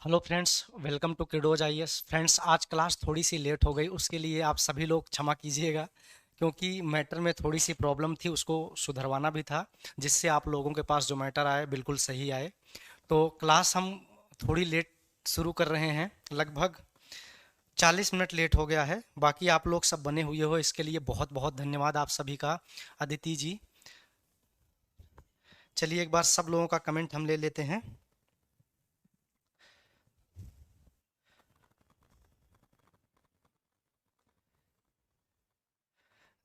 Hello friends, welcome to Kidoz IAS. Friends, आज class थोड़ी सी लेट हो गई, उसके लिए आप सभी लोग क्षमा कीजिएगा, क्योंकि मैटर में थोड़ी सी प्रॉब्लम थी, उसको सुधरवाना भी था, जिससे आप लोगों के पास जो मैटर आए बिल्कुल सही आए। तो क्लास हम थोड़ी लेट शुरू कर रहे हैं, लगभग 40 मिनट लेट हो गया है। बाकी आप लोग सब बने हुए हो, इसके लिए बहुत बहुत धन्यवाद आप सभी का। अदिति जी, चलिए एक बार सब लोगों का कमेंट हम ले लेते हैं।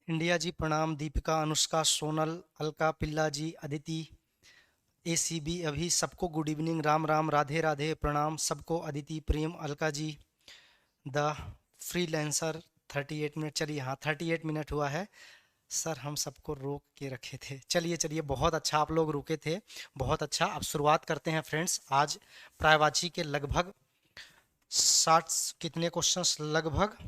इंडिया जी प्रणाम, दीपिका, अनुष्का, सोनल, अलका, पिल्ला जी, अदिति, एसीबी, अभी सबको गुड इवनिंग, राम राम, राधे राधे, प्रणाम सबको, अदिति, प्रेम, Alka ji, the freelancer. 38 minute, चलिए हाँ 38 मिनट हुआ है। सर हम सबको रोक के रखे थे, चलिए चलिए, बहुत अच्छा आप लोग रुके थे, बहुत अच्छा। अब शुरुआत करते हैं फ्रेंड्स। आज प्रायवाची के लगभग 60 कितने क्वेश्चंस, लगभग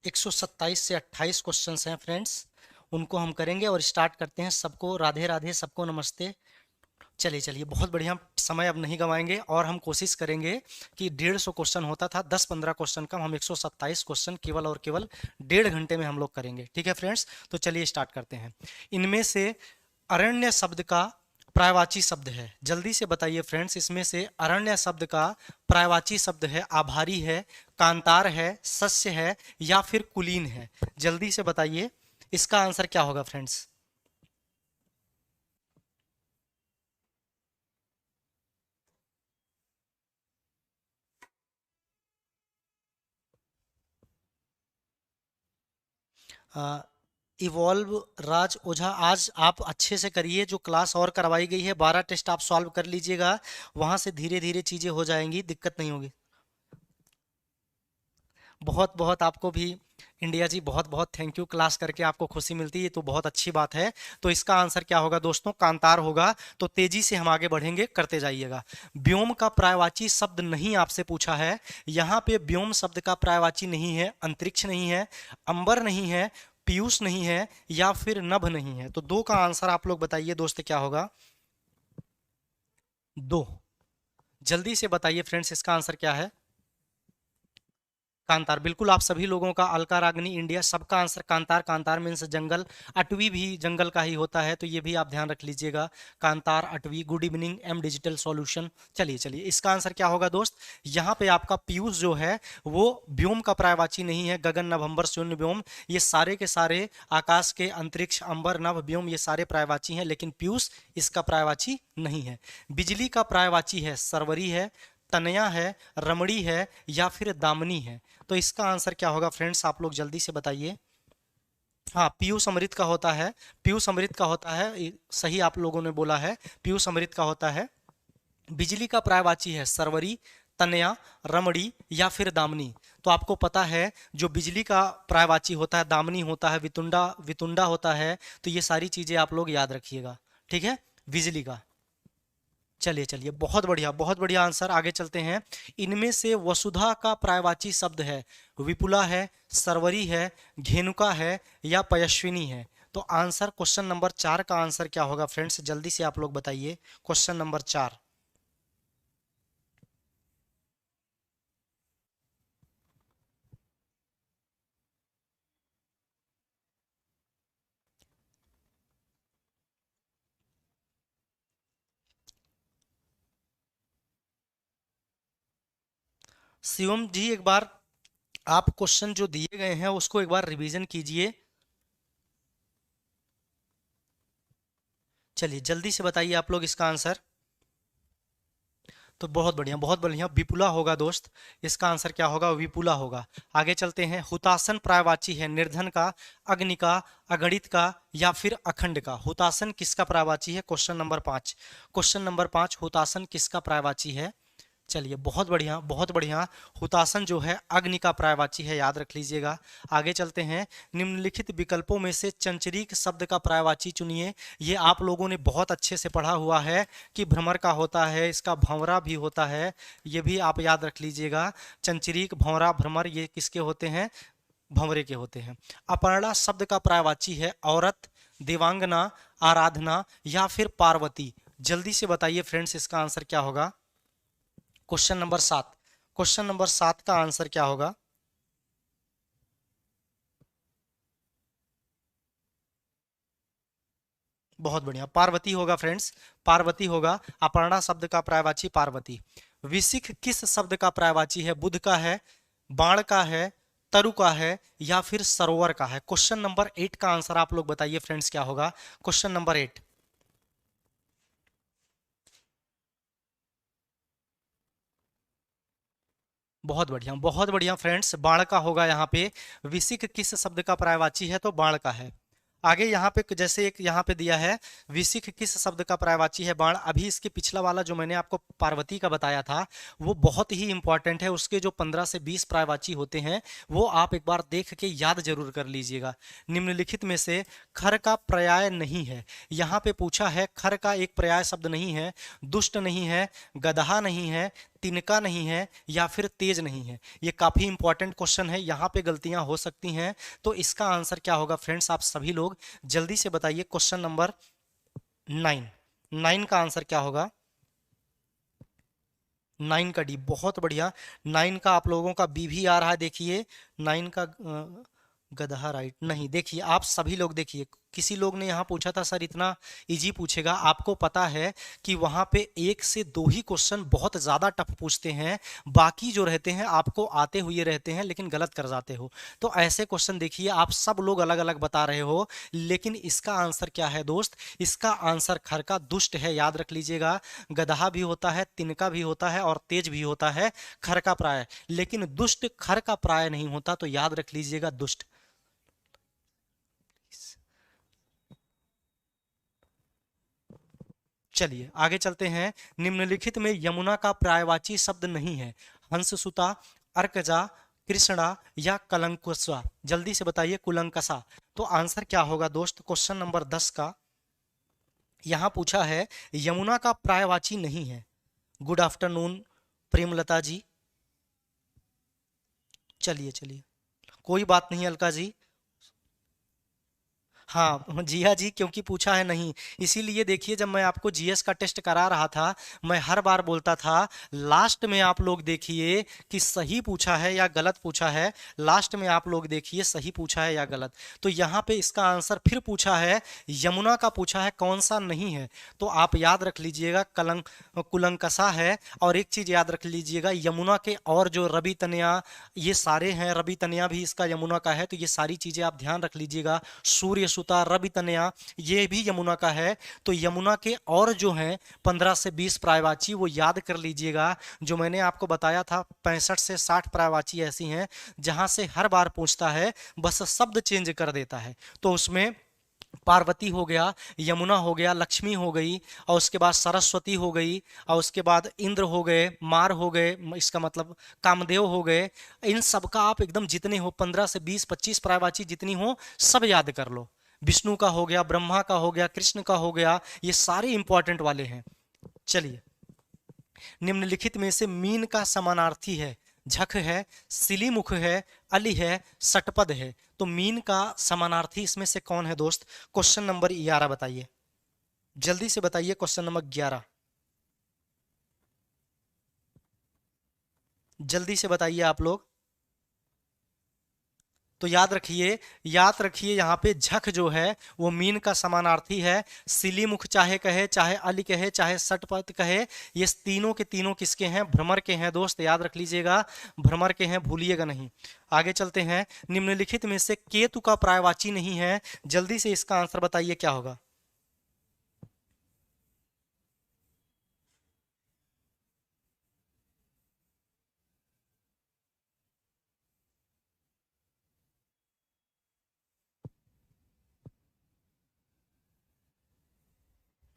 127 से 28 क्वेश्चंस हैं फ्रेंड्स, उनको हम करेंगे और स्टार्ट करते हैं। सबको राधे राधे, सबको नमस्ते। चलिए चलिए, बहुत बढ़िया, समय अब नहीं गंवाएंगे और हम कोशिश करेंगे कि 150 क्वेश्चन होता था, 10-15 क्वेश्चन कम, हम 127 क्वेश्चन केवल और केवल 1.5 घंटे में हम लोग करेंगे। ठीक है फ्रेंड्स, तो चलिए स्टार्ट करते हैं। इनमें से अरण्य शब्द का पर्यायवाची शब्द है, जल्दी से बताइए फ्रेंड्स। इसमें से अरण्य शब्द का पर्यायवाची शब्द है आभारी है, कांतार है, सस्य है, या फिर कुलीन है। जल्दी से बताइए, इसका आंसर क्या होगा फ्रेंड्स। इवॉल्व राज ओझा, आज आप अच्छे से करिए, जो क्लास और करवाई गई है 12 टेस्ट आप सॉल्व कर लीजिएगा, वहां से धीरे धीरे चीजें हो जाएंगी, दिक्कत नहीं होगी। बहुत बहुत आपको भी, इंडिया जी, बहुत बहुत थैंक यू। क्लास करके आपको खुशी मिलती है तो बहुत अच्छी बात है। तो इसका आंसर क्या होगा दोस्तों, कांतार होगा। तो तेजी से हम आगे बढ़ेंगे, करते जाइएगा। व्योम का पर्यायवाची शब्द नहीं आपसे पूछा है, यहाँ पे व्योम शब्द का पर्यायवाची नहीं है, अंतरिक्ष नहीं है, अंबर नहीं है, पीयूष नहीं है, या फिर नभ नहीं है। तो दो का आंसर आप लोग बताइए दोस्त, क्या होगा। दो, जल्दी से बताइए फ्रेंड्स, इसका आंसर क्या है। कांतार, बिल्कुल आप सभी लोगों का, अलका रागनी, इंडिया, सबका आंसर कांतार। कांतार मीन्स जंगल, अटवी भी जंगल का ही होता है, तो ये भी आप ध्यान रख लीजिएगा। कांतार, अटवी। Good evening M digital solution. चलिए चलिए, इसका आंसर क्या होगा दोस्त। यहाँ पे आपका पीयूष जो है वो व्योम का पर्यायवाची नहीं है। गगन, नभंबर, शून्य, व्योम, ये सारे के सारे आकाश के, अंतरिक्ष, अंबर, नभ, व्योम, ये सारे पर्यायवाची हैं, लेकिन पीयूष इसका पर्यायवाची नहीं है। बिजली का पर्यायवाची है सरवरी है, तनया है, रमणी है, या फिर दामनी है। तो इसका आंसर क्या होगा फ्रेंड्स, आप लोग जल्दी से बताइए। हाँ, पीयूष अमृत का होता है, पीयूष अमृत का होता है, सही आप लोगों ने बोला है, पीयूष अमृत का होता है। बिजली का पर्यायवाची है सरवरी, तनया, रमणी, या फिर दामनी। तो आपको पता है, जो बिजली का पर्यायवाची होता है दामनी होता है, वितुंडा वितुंडा होता है। तो ये सारी चीजें आप लोग याद रखिएगा, ठीक है, बिजली का। चलिए चलिए, बहुत बढ़िया आंसर। आगे चलते हैं। इनमें से वसुधा का पर्यायवाची शब्द है, विपुला है, सरवरी है, घेनुका है, या पयस्विनी है। तो आंसर क्वेश्चन नंबर 4 का आंसर क्या होगा फ्रेंड्स, जल्दी से आप लोग बताइए। Question number 4। शिवम जी, एक बार आप क्वेश्चन जो दिए गए हैं उसको एक बार रिवीजन कीजिए। चलिए जल्दी से बताइए आप लोग इसका आंसर। तो बहुत बढ़िया, बहुत बढ़िया, विपुला होगा दोस्त। इसका आंसर क्या होगा, विपुला होगा। आगे चलते हैं। हुतासन पर्यायवाची है निर्धन का, अग्नि का, अगणित का, या फिर अखंड का। हुतासन किसका पर्यायवाची है, क्वेश्चन नंबर 5। क्वेश्चन नंबर 5, हुतासन किसका पर्यायवाची है। चलिए बहुत बढ़िया, बहुत बढ़िया। हुतासन जो है अग्नि का पर्यायवाची है, याद रख लीजिएगा। आगे चलते हैं। निम्नलिखित विकल्पों में से चंचरीक शब्द का पर्यायवाची चुनिए। ये आप लोगों ने बहुत अच्छे से पढ़ा हुआ है कि भ्रमर का होता है, इसका भंवरा भी होता है, ये भी आप याद रख लीजिएगा। चंचरीक, भंवरा, भ्रमर, ये किसके होते हैं, भंवरे के होते हैं। अपर्णा शब्द का पर्यायवाची है औरत, देवांगना, आराधना, या फिर पार्वती। जल्दी से बताइए फ्रेंड्स, इसका आंसर क्या होगा? क्वेश्चन नंबर 7, क्वेश्चन नंबर 7 का आंसर क्या होगा? बहुत बढ़िया, पार्वती होगा फ्रेंड्स, पार्वती होगा। अपर्णा शब्द का पर्यायवाची पार्वती। विशिख किस शब्द का पर्यायवाची है? बुध का है, बाण का है, तरु का है, या फिर सरोवर का है? क्वेश्चन नंबर 8 का आंसर आप लोग बताइए फ्रेंड्स, क्या होगा? Question number 8। बहुत बढ़िया फ्रेंड्स, बाण का होगा यहाँ पे। विशिख किस शब्द का पर्यायवाची है? तो बाण का है। आगे यहाँ पे जैसे एक यहाँ पे दिया है, विशिख किस शब्द का पर्यायवाची है? बाण। अभी इसके पिछला वाला जो मैंने आपको पार्वती का बताया था, वो बहुत ही इंपॉर्टेंट है। उसके जो 15 से 20 पर्यायवाची होते हैं, वो आप एक बार देख के याद जरूर कर लीजिएगा। निम्नलिखित में से खर का पर्याय नहीं है। यहाँ पे पूछा है, खर का एक पर्याय शब्द नहीं है, दुष्ट नहीं है, गदहा नहीं है, तिनका नहीं है, या फिर तेज नहीं है। ये काफी इंपॉर्टेंट क्वेश्चन है, यहाँ पे गलतियां हो सकती हैं। तो इसका आंसर क्या होगा फ्रेंड्स? आप सभी लोग जल्दी से बताइए। क्वेश्चन नंबर 9, 9 का आंसर क्या होगा? 9 का डी, बहुत बढ़िया। 9 का आप लोगों का बी भी आ रहा है, देखिए। 9 का गदहा राइट नहीं। देखिए आप सभी लोग देखिए, किसी लोग ने यहाँ पूछा था सर इतना इजी पूछेगा। आपको पता है कि वहां पे एक से दो ही क्वेश्चन बहुत ज्यादा टफ पूछते हैं, बाकी जो रहते हैं आपको आते हुए रहते हैं, लेकिन गलत कर जाते हो। तो ऐसे क्वेश्चन देखिए, आप सब लोग अलग अलग बता रहे हो, लेकिन इसका आंसर क्या है दोस्त? इसका आंसर खर का दुष्ट है, याद रख लीजिएगा। गदहा भी होता है, तिनका भी होता है, और तेज भी होता है खर का प्राय, लेकिन दुष्ट खर का प्राय नहीं होता। तो याद रख लीजिएगा दुष्ट। चलिए आगे चलते हैं। निम्नलिखित में यमुना का पर्यायवाची शब्द नहीं है? हंससुता, अर्कजा, कृष्णा, या कलंकुसा? जल्दी से बताइए। कुलंकसा। तो आंसर क्या होगा दोस्त? क्वेश्चन नंबर 10 का यहां पूछा है, यमुना का पर्यायवाची नहीं है। गुड आफ्टरनून प्रेमलता जी। चलिए चलिए, कोई बात नहीं अलका जी। हाँ जिया जी, क्योंकि पूछा है नहीं, इसीलिए देखिए जब मैं आपको जीएस का टेस्ट करा रहा था, मैं हर बार बोलता था लास्ट में आप लोग देखिए कि सही पूछा है या गलत पूछा है। लास्ट में आप लोग देखिए सही पूछा है या गलत। तो यहाँ पे इसका आंसर फिर पूछा है, यमुना का पूछा है, कौन सा नहीं है? तो आप याद रख लीजिएगा कुलंकसा है। और एक चीज याद रख लीजिएगा, यमुना के और जो रवि तनया, ये सारे हैं, रवि तनया भी इसका यमुना का है। तो ये सारी चीजें आप ध्यान रख लीजिएगा। सूर्य सुता, रवि तनया, ये भी यमुना का है। तो यमुना के और जो हैं 15 से 20 पर्यायवाची, वो याद कर लीजिएगा। जो मैंने आपको बताया था 65 से 60 पर्यायवाची ऐसी हैं जहां से हर बार पूछता है, बस शब्द चेंज कर देता है। तो उसमें पार्वती हो गया, यमुना हो गया, लक्ष्मी हो गई, और उसके बाद सरस्वती हो गई, और उसके बाद इंद्र हो गए, मार हो गए, इसका मतलब कामदेव हो गए। इन सब का आप एकदम जितने हो 15 से 20 25 पर्यायवाची जितनी हो सब याद कर लो। विष्णु का हो गया, ब्रह्मा का हो गया, कृष्ण का हो गया, ये सारे इंपॉर्टेंट वाले हैं। चलिए, निम्नलिखित में से मीन का समानार्थी है? झक है, सिलीमुख है, अली है, सटपद है? तो मीन का समानार्थी इसमें से कौन है दोस्त? क्वेश्चन नंबर 11 बताइए, जल्दी से बताइए। क्वेश्चन नंबर 11, जल्दी से बताइए आप लोग। तो याद रखिए, याद रखिए, यहाँ पे झक जो है वो मीन का समानार्थी है। सिलीमुख चाहे कहे, चाहे अली कहे, चाहे सटपथ कहे, ये तीनों के तीनों किसके हैं? भ्रमर के हैं दोस्त, याद रख लीजिएगा, भ्रमर के हैं, भूलिएगा नहीं। आगे चलते हैं। निम्नलिखित में से केतु का पर्यायवाची नहीं है? जल्दी से इसका आंसर बताइए क्या होगा?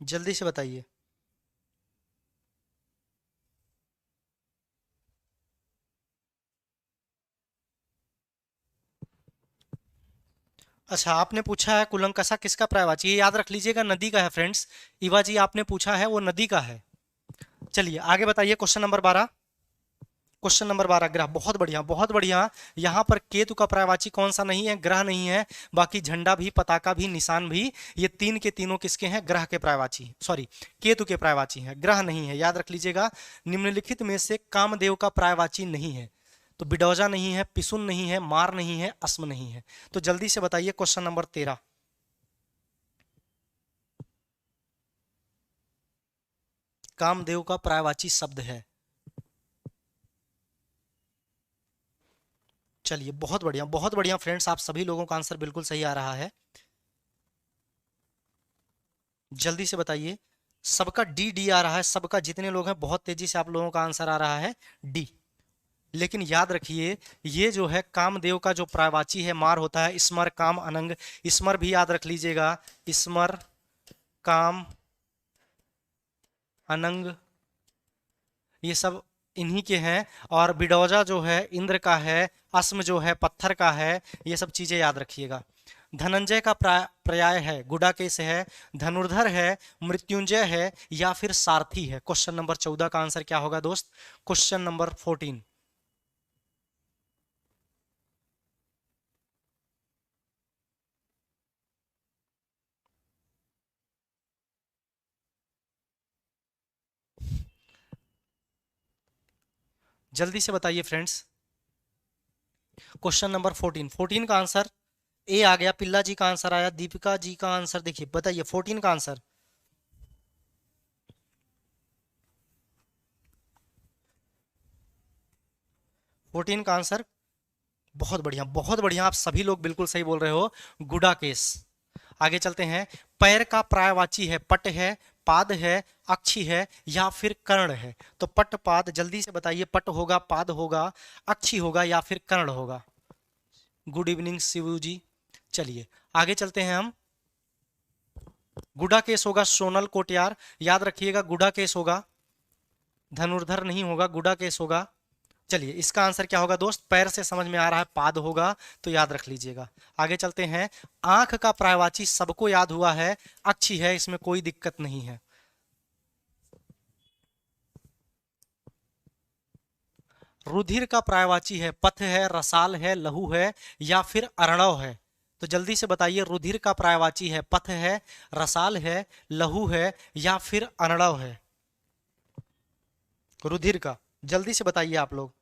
जल्दी से बताइए। अच्छा, आपने पूछा है कुलंकसा किसका पर्यायवाची? ये याद रख लीजिएगा, नदी का है फ्रेंड्स। इवा जी आपने पूछा है, वो नदी का है। चलिए आगे बताइए। क्वेश्चन नंबर 12, क्वेश्चन नंबर 12 ग्रह, बहुत बढ़िया बहुत बढ़िया। यहाँ पर केतु का पर्यायवाची कौन सा नहीं है? ग्रह नहीं है। बाकी झंडा भी, पताका भी, निशान भी, ये तीन के तीनों किसके हैं? ग्रह के पर्यायवाची, सॉरी केतु के पर्यायवाची हैं, ग्रह नहीं है, याद रख लीजिएगा। निम्नलिखित में से कामदेव का पर्यायवाची नहीं है, तो बिडौजा नहीं है, पिसुन नहीं है, मार नहीं है, अस्म नहीं है। तो जल्दी से बताइए क्वेश्चन नंबर 13। कामदेव का पर्यायवाची शब्द है। चलिए बहुत बढ़िया फ्रेंड्स, आप सभी लोगों का आंसर बिल्कुल सही आ रहा है। जल्दी से बताइए। सबका डी डी आ रहा है, सबका, जितने लोग हैं बहुत तेजी से आप लोगों का आंसर आ रहा है डी। लेकिन याद रखिए, ये जो है कामदेव का जो पर्यायवाची है मार होता है स्मर, काम, अनंग। स्मर भी याद रख लीजिएगा, स्मर, काम, अनंग, ये सब इन्हीं के हैं। और बिडौजा जो है इंद्र का है, अस्म जो है पत्थर का है, ये सब चीजें याद रखिएगा। धनंजय का पर्याय है गुडाकेश है, धनुर्धर है, मृत्युंजय है, या फिर सारथी है। क्वेश्चन नंबर 14 का आंसर क्या होगा दोस्त? Question number 14। जल्दी से बताइए फ्रेंड्स। क्वेश्चन नंबर 14, 14 का आंसर ए आ गया, पिल्ला जी का आंसर आया, दीपिका जी का आंसर देखिए, बताइए 14 का आंसर। 14 का आंसर, बहुत बढ़िया, आप सभी लोग बिल्कुल सही बोल रहे हो, गुडाकेश। आगे चलते हैं। पैर का पर्यायवाची है पट है, पाद है, अक्षी है, या फिर कर्ण है। तो पट, पाद, जल्दी से बताइए। पट होगा, पाद होगा, अक्षी होगा, या फिर कर्ण होगा। गुड इवनिंग शिवू जी। चलिए आगे चलते हैं हम। गुडा केस होगा सोनल कोटियार, याद रखिएगा गुडा केस होगा, धनुर्धर नहीं होगा, गुडा केस होगा। चलिए इसका आंसर क्या होगा दोस्त? पैर से समझ में आ रहा है पाद होगा, तो याद रख लीजिएगा। आगे चलते हैं। आंख का पर्यायवाची सबको याद हुआ है, अक्षी है, इसमें कोई दिक्कत नहीं है। रुधिर का पर्यायवाची है पथ है, रसाल है, लहू है, या फिर अर्णव है। तो जल्दी से बताइए, रुधिर का पर्यायवाची है पथ है, रसाल है, लहू है, या फिर अर्णव है। रुधिर का, जल्दी से बताइए आप लोग।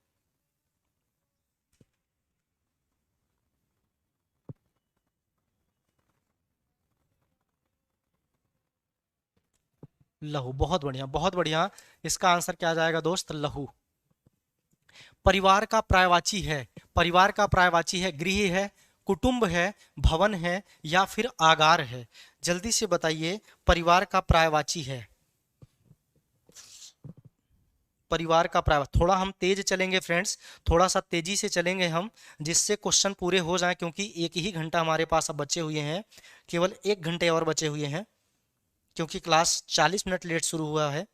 लहू, बहुत बढ़िया बहुत बढ़िया। इसका आंसर क्या आ जाएगा दोस्त? लहू। परिवार का पर्यायवाची है, परिवार का पर्यायवाची है गृह है, कुटुंब है, भवन है, या फिर आगार है। जल्दी से बताइए, परिवार का पर्यायवाची है, परिवार का पर्याय। थोड़ा हम तेज चलेंगे फ्रेंड्स, थोड़ा सा तेजी से चलेंगे हम, जिससे क्वेश्चन पूरे हो जाएं, क्योंकि एक ही घंटा हमारे पास अब बचे हुए हैं, केवल 1 घंटे और बचे हुए हैं, क्योंकि क्लास 40 मिनट लेट शुरू हुआ है।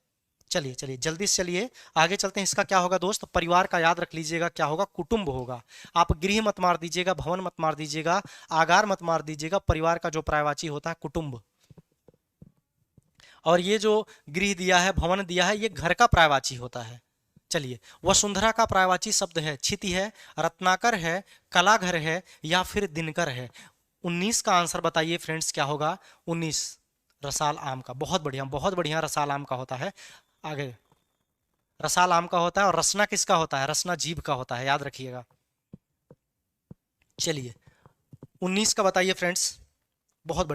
चलिए चलिए जल्दी से चलिए आगे चलते हैं। इसका क्या होगा दोस्त? परिवार का याद रख लीजिएगा, क्या होगा? कुटुंब होगा। आप गृह मत मार दीजिएगा, भवन मत मार दीजिएगा, आगार मत मार दीजिएगा। परिवार का जो पर्यायवाची होता है कुटुंब। और ये जो गृह दिया है, भवन दिया है, ये घर का पर्यायवाची होता है। चलिए, वसुंधरा का पर्यायवाची शब्द है क्षिति है, रत्नाकर है, कलाघर है, या फिर दिनकर है। 19 का आंसर बताइए फ्रेंड्स, क्या होगा? 19 रसाल आम का, बहुत बढ़िया रसाल आम का होता है। आगे, रसाल आम का होता है। और रसना किसका होता है? रसना जीभ का होता है, याद रखिएगा। चलिए 19 का बताइए फ्रेंड्स। बहुत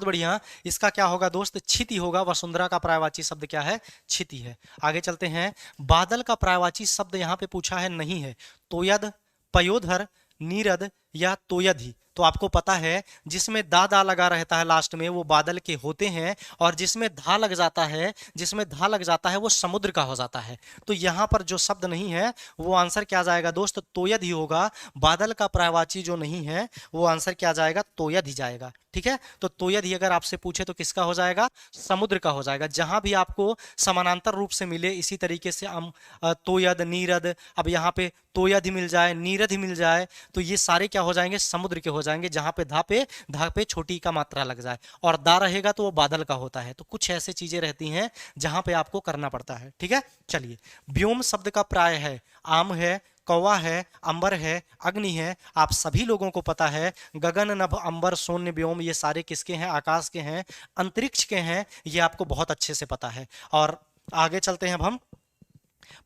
बढ़िया। इसका क्या होगा दोस्त? क्षिति होगा। वसुंधरा का पर्यायवाची शब्द क्या है? क्षिति है। आगे चलते हैं। बादल का पर्यायवाची शब्द यहाँ पे पूछा है, नहीं है। तोयद, पयोधर, नीरद, या तोयधि। तो आपको पता है, जिसमें दा लगा रहता है लास्ट में, वो बादल के होते हैं, और जिसमें धा लग जाता है, वो समुद्र का हो जाता है। तो यहाँ पर जो शब्द नहीं है, वो आंसर क्या जाएगा दोस्त? तोयद ही होगा। बादल का पर्यायवाची जो नहीं है, वो आंसर क्या जाएगा? तोयद ही जाएगा। ठीक है, तो तोयद ही अगर आपसे पूछे तो किसका हो जाएगा? समुद्र का हो जाएगा। जहां भी आपको समानांतर रूप से मिले, इसी तरीके से हम तोयद, नीरद, अब यहाँ पे तोयद ही मिल जाए, नीरद ही मिल जाए, तो ये सारे क्या क्या हो जाएंगे, समुद्र के हो जाएंगे, जहां पे धा पे छोटी का मात्रा लग जाए, और दा रहेगा तो वो बादल का होता है। तो कुछ ऐसे चीजें रहती हैं जहां पे आपको करना पड़ता है, ठीक है। चलिए, व्योम शब्द का प्राय है आम है, कौवा है, अंबर है, अग्नि है। आप सभी लोगों को पता है गगन नभ अंबर शून्य व्योम ये सारे किसके हैं, आकाश के हैं, अंतरिक्ष के हैं, ये आपको बहुत अच्छे से पता है। और आगे चलते हैं अब हम।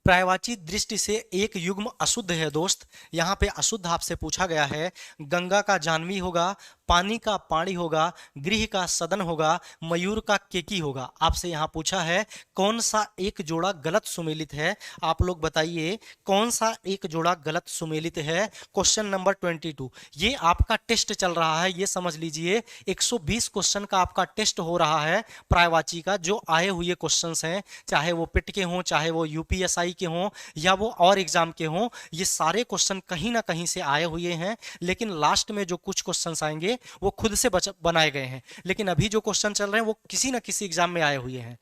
पर्यायवाची दृष्टि से एक युग्म अशुद्ध है दोस्त। यहाँ पे अशुद्ध आपसे पूछा गया है, गंगा का जाह्नवी होगा, पानी का पानी होगा, गृह का सदन होगा, मयूर का केकी होगा। आपसे यहाँ पूछा है कौन सा एक जोड़ा गलत सुमेलित है। आप लोग बताइए कौन सा एक जोड़ा गलत सुमेलित है। क्वेश्चन नंबर 22, ये आपका टेस्ट चल रहा है, ये समझ लीजिए 120 क्वेश्चन का आपका टेस्ट हो रहा है पर्यायवाची का। जो आए हुए क्वेश्चंस हैं, चाहे वो पिट के हों, चाहे वो यूपीएसआई के हों, या वो और एग्जाम के हों, ये सारे क्वेश्चन कहीं ना कहीं से आए हुए हैं। लेकिन लास्ट में जो कुछ क्वेश्चंस आएंगे वो खुद से बनाए गए हैं, लेकिन अभी जो क्वेश्चन चल रहे हैं वो किसी ना किसी एग्जाम में आए हुए हैं।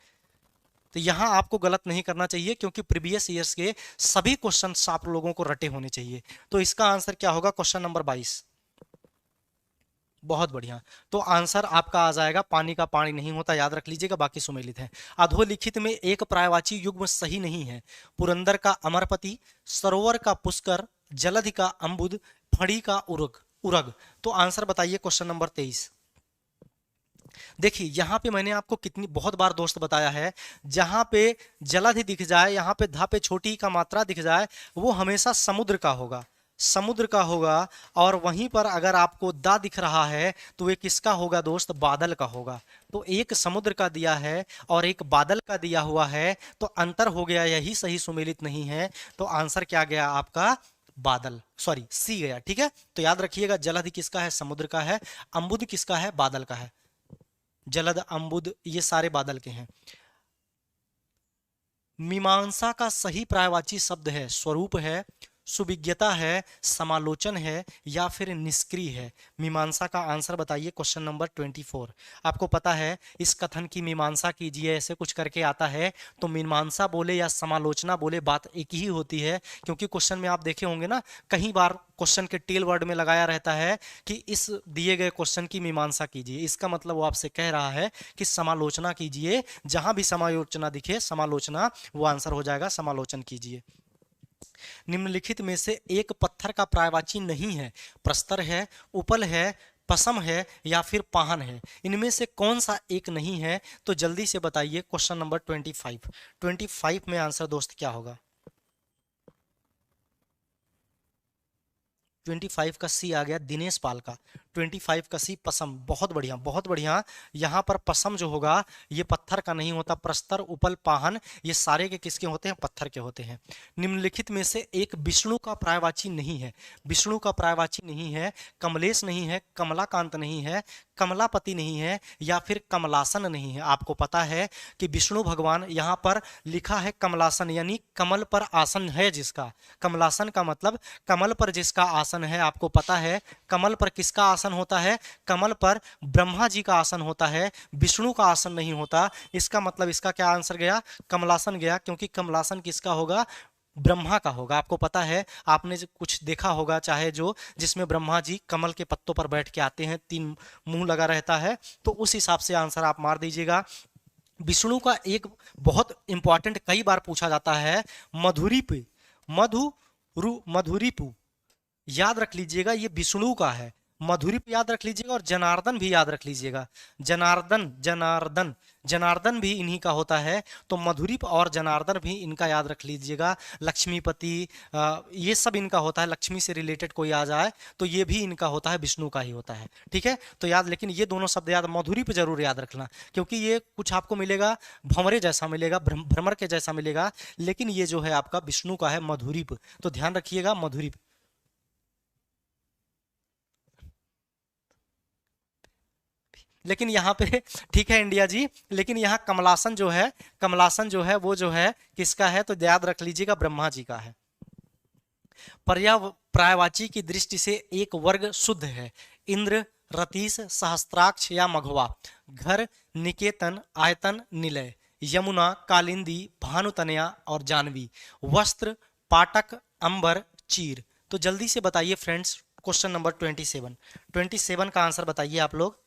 तो यहां आपको गलत नहीं करना चाहिए, क्योंकि प्रीवियस ईयर्स के सभी क्वेश्चन आप लोगों को रटे होने चाहिए। तो इसका आंसर क्या होगा, क्वेश्चन नंबर 22। बहुत बढ़िया। तो आंसर आपका आ जाएगा पानी का पानी नहीं होता, याद रख लीजिएगा, बाकी सुमेलित है। अधोलिखित में एक पर्यायवाची युग्म सही नहीं है। पुरंदर का अमरपति, सरोवर का पुष्कर, जलधि का अम्बुद, फड़ी का उरग उरग। तो आंसर बताइए क्वेश्चन नंबर 23। देखिए यहां पे मैंने आपको कितनी बहुत बार दोस्त बताया है, जहां पे जलधि दिख जाए, यहां पे धा पे छोटी का मात्रा दिख जाए, वो हमेशा समुद्र का होगा, समुद्र का होगा। और वहीं पर अगर आपको दा दिख रहा है तो ये किसका होगा दोस्त, बादल का होगा। तो एक समुद्र का दिया है और एक बादल का दिया हुआ है, तो अंतर हो गया, यही सही सुमेलित नहीं है। तो आंसर क्या गया आपका, बादल, सॉरी सी गया, ठीक है। तो याद रखिएगा जलधि किसका है, समुद्र का है, अम्बुद किसका है, बादल का है। जलद अम्बुद ये सारे बादल के हैं। मीमांसा का सही पर्यायवाची शब्द है स्वरूप है, सुविज्ञता है, समालोचन है, या फिर निष्क्रिय है। मीमांसा का आंसर बताइए क्वेश्चन नंबर 24। आपको पता है इस कथन की मीमांसा कीजिए, ऐसे कुछ करके आता है। तो मीमांसा बोले या समालोचना बोले बात एक ही होती है, क्योंकि क्वेश्चन में आप देखे होंगे ना, कई बार क्वेश्चन के टेल वर्ड में लगाया रहता है कि इस दिए गए क्वेश्चन की मीमांसा कीजिए। इसका मतलब वो आपसे कह रहा है कि समालोचना कीजिए, जहां भी समालोचना दिखे, समालोचना, वो आंसर हो जाएगा समालोचन कीजिए। निम्नलिखित में से एक पत्थर का पर्यायवाची नहीं है। प्रस्तर है, उपल है, पसम है, या फिर पाहन है। इनमें से कौन सा एक नहीं है, तो जल्दी से बताइए क्वेश्चन नंबर 25 में आंसर दोस्त क्या होगा। 25 का सी आ गया, दिनेश पाल का। 25 का सी पसम, बहुत बढ़िया बहुत बढ़िया। यहाँ पर पसम जो होगा ये पत्थर का नहीं होता, प्रस्तर उपल पाहन ये सारे के किसके होते हैं, पत्थर के होते हैं। निम्नलिखित में से एक विष्णु का पर्यायवाची नहीं है। विष्णु का पर्यायवाची नहीं है, कमलेश नहीं है, कमलाकांत नहीं है, कमलापति नहीं है, या फिर कमलासन नहीं है। आपको पता है कि विष्णु भगवान यहाँ पर लिखा है कमलासन, यानी कमल पर आसन है जिसका। कमलासन का मतलब कमल पर जिसका आसन है। आपको पता है कमल पर किसका आसन होता है, कमल पर ब्रह्मा जी का आसन होता है, विष्णु का आसन नहीं होता। इसका मतलब इसका क्या आंसर गया, कमलासन गया, क्योंकि कमलासन किसका होगा, ब्रह्मा का होगा। आपको पता है, आपने कुछ देखा होगा चाहे जो, जिसमें ब्रह्मा जी कमल के पत्तों पर बैठ के आते हैं, 3 मुंह लगा रहता है। तो उस हिसाब से आंसर आप मार दीजिएगा। विष्णु का एक बहुत इंपॉर्टेंट कई बार पूछा जाता है, मधुरीप, मधुरीपु, याद रख लीजिएगा ये विष्णु का है। मधुरीप याद रख लीजिएगा, और जनार्दन भी याद रख लीजिएगा। जनार्दन जनार्दन जनार्दन भी इन्हीं का होता है। तो मधुरीप और जनार्दन भी इनका याद रख लीजिएगा। लक्ष्मीपति ये सब इनका होता है, लक्ष्मी से रिलेटेड कोई आ जाए तो ये भी इनका होता है, विष्णु का ही होता है, ठीक है। तो याद, लेकिन ये दोनों शब्द याद, मधुरीप जरूर याद रखना, क्योंकि ये कुछ आपको मिलेगा भंवरे जैसा मिलेगा, भ्रमर के जैसा मिलेगा, लेकिन ये जो है आपका विष्णु का है, मधुरीप। तो ध्यान रखिएगा मधुरीप। लेकिन यहाँ पे ठीक है इंडिया जी, लेकिन यहाँ कमलासन जो है, कमलासन जो है वो जो है किसका है, तो याद रख लीजिएगा ब्रह्मा जी का है। पर्यायवाची की दृष्टि से एक वर्ग शुद्ध है। इंद्र, रतीश, सहस्त्राक्ष या मघवा। घर, निकेतन, आयतन, निलय। यमुना, कालिंदी, भानुतनया और जानवी। वस्त्र, पाटक, अंबर, चीर। तो जल्दी से बताइए फ्रेंड्स, क्वेश्चन नंबर 27, 27 का आंसर बताइए आप लोग।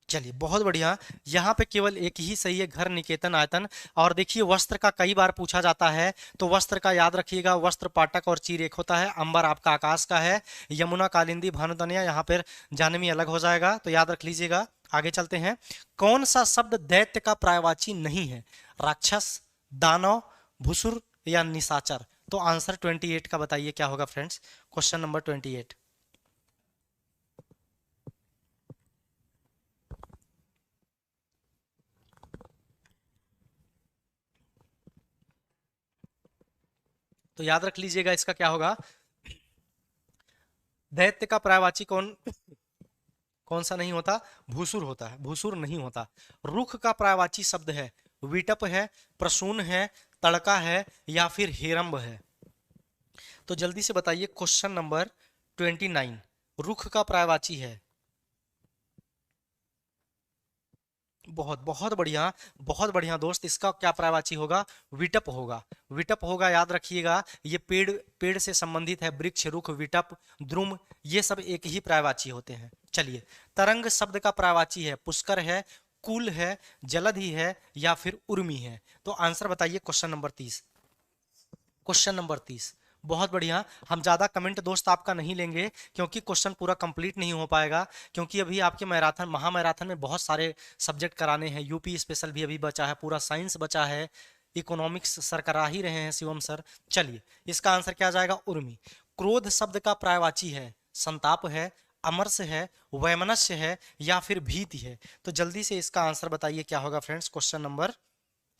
चलिए बहुत बढ़िया। यहाँ पे केवल एक ही सही है, घर निकेतन आयतन। और देखिए वस्त्र का कई बार पूछा जाता है, तो वस्त्र का याद रखिएगा, वस्त्र पाटक और चीर एक होता है। अंबर आपका आकाश का है। यमुना कालिंदी भानुतनया, यहाँ पर जानवी अलग हो जाएगा, तो याद रख लीजिएगा। आगे चलते हैं। कौन सा शब्द दैत्य का पर्यायवाची नहीं है? राक्षस, दानव, भुसुर या निशाचर? तो आंसर 28 का बताइए क्या होगा फ्रेंड्स। Question number 28। तो याद रख लीजिएगा इसका क्या होगा। दैत्य का पर्यायवाची कौन कौन सा नहीं होता? भूसुर होता है, भूसुर नहीं होता। रुख का पर्यायवाची शब्द है विटप है, प्रसून है, तड़का है या फिर हेरंब है? तो जल्दी से बताइए क्वेश्चन नंबर 29। रुख का पर्यायवाची है। बहुत बहुत बढ़िया, बहुत बढ़िया दोस्त। इसका क्या पर्यायवाची होगा? विटप होगा, विटप होगा, याद रखिएगा। ये पेड़ पेड़ से संबंधित है, वृक्ष, रुख, विटप, द्रुम, ये सब एक ही पर्यायवाची होते हैं। चलिए, तरंग शब्द का पर्यायवाची है पुष्कर है, कुल है, जलधि है या फिर उर्मी है? तो आंसर बताइए क्वेश्चन नंबर 30। Question number 30। बहुत बढ़िया। हम ज़्यादा कमेंट दोस्त आपका नहीं लेंगे, क्योंकि क्वेश्चन पूरा कंप्लीट नहीं हो पाएगा, क्योंकि अभी आपके मैराथन महा मैराथन में बहुत सारे सब्जेक्ट कराने हैं। यूपी स्पेशल भी अभी बचा है, पूरा साइंस बचा है, इकोनॉमिक्स सर करा ही रहे हैं, शिवम सर। चलिए, इसका आंसर क्या जाएगा? उर्मी। क्रोध शब्द का पर्यायवाची है संताप है, अमरस है, वैमनस्य है या फिर भीति है? तो जल्दी से इसका आंसर बताइए क्या होगा फ्रेंड्स। Question number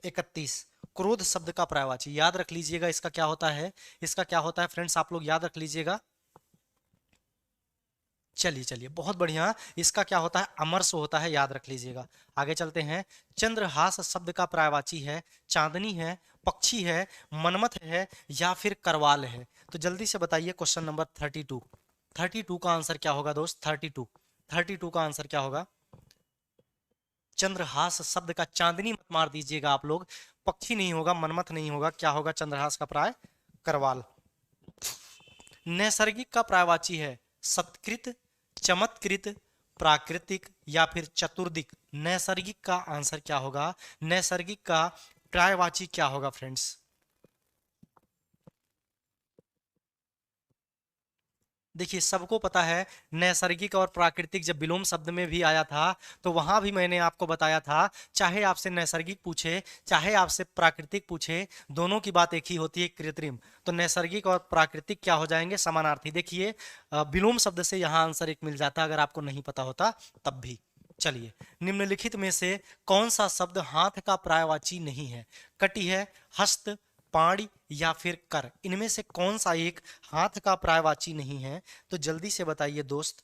31। क्रोध शब्द का पर्यायवाची याद रख लीजिएगा, इसका क्या होता है? इसका क्या होता है फ्रेंड्स, आप लोग याद रख लीजिएगा। चलिए चलिए, बहुत बढ़िया। इसका क्या होता है? अमरस होता है, याद रख लीजिएगा। आगे चलते हैं। चंद्रहास शब्द का पर्यायवाची है चांदनी है, पक्षी है, मनमथ है या फिर करवाल है? तो जल्दी से बताइए क्वेश्चन नंबर 32। 32 का आंसर क्या होगा दोस्त? 32, 32 का आंसर क्या होगा? चंद्रहास शब्द का चांदनी मत मार दीजिएगा आप लोग। पक्षी नहीं होगा, मनमथ नहीं होगा, क्या होगा चंद्रहास का प्राय? करवाल। नैसर्गिक का प्रायवाची है सत्कृत, चमत्कृत, प्राकृतिक या फिर चतुर्दिक? नैसर्गिक का आंसर क्या होगा? नैसर्गिक का प्रायवाची क्या होगा फ्रेंड्स? देखिए सबको पता है, नैसर्गिक और प्राकृतिक जब विलोम शब्द में भी आया था, तो वहां भी मैंने आपको बताया था, चाहे आपसे नैसर्गिक पूछे चाहे आपसे प्राकृतिक पूछे, दोनों की बात एक ही होती है, कृत्रिम। तो नैसर्गिक और प्राकृतिक क्या हो जाएंगे? समानार्थी। देखिए विलोम शब्द से यहाँ आंसर एक मिल जाता अगर आपको नहीं पता होता तब भी। चलिए, निम्नलिखित में से कौन सा शब्द हाथ का पर्यायवाची नहीं है? कटी है, हस्त, पाणी या फिर कर? इनमें से कौन सा एक हाथ का पर्यायवाची नहीं है? तो जल्दी से बताइए दोस्त।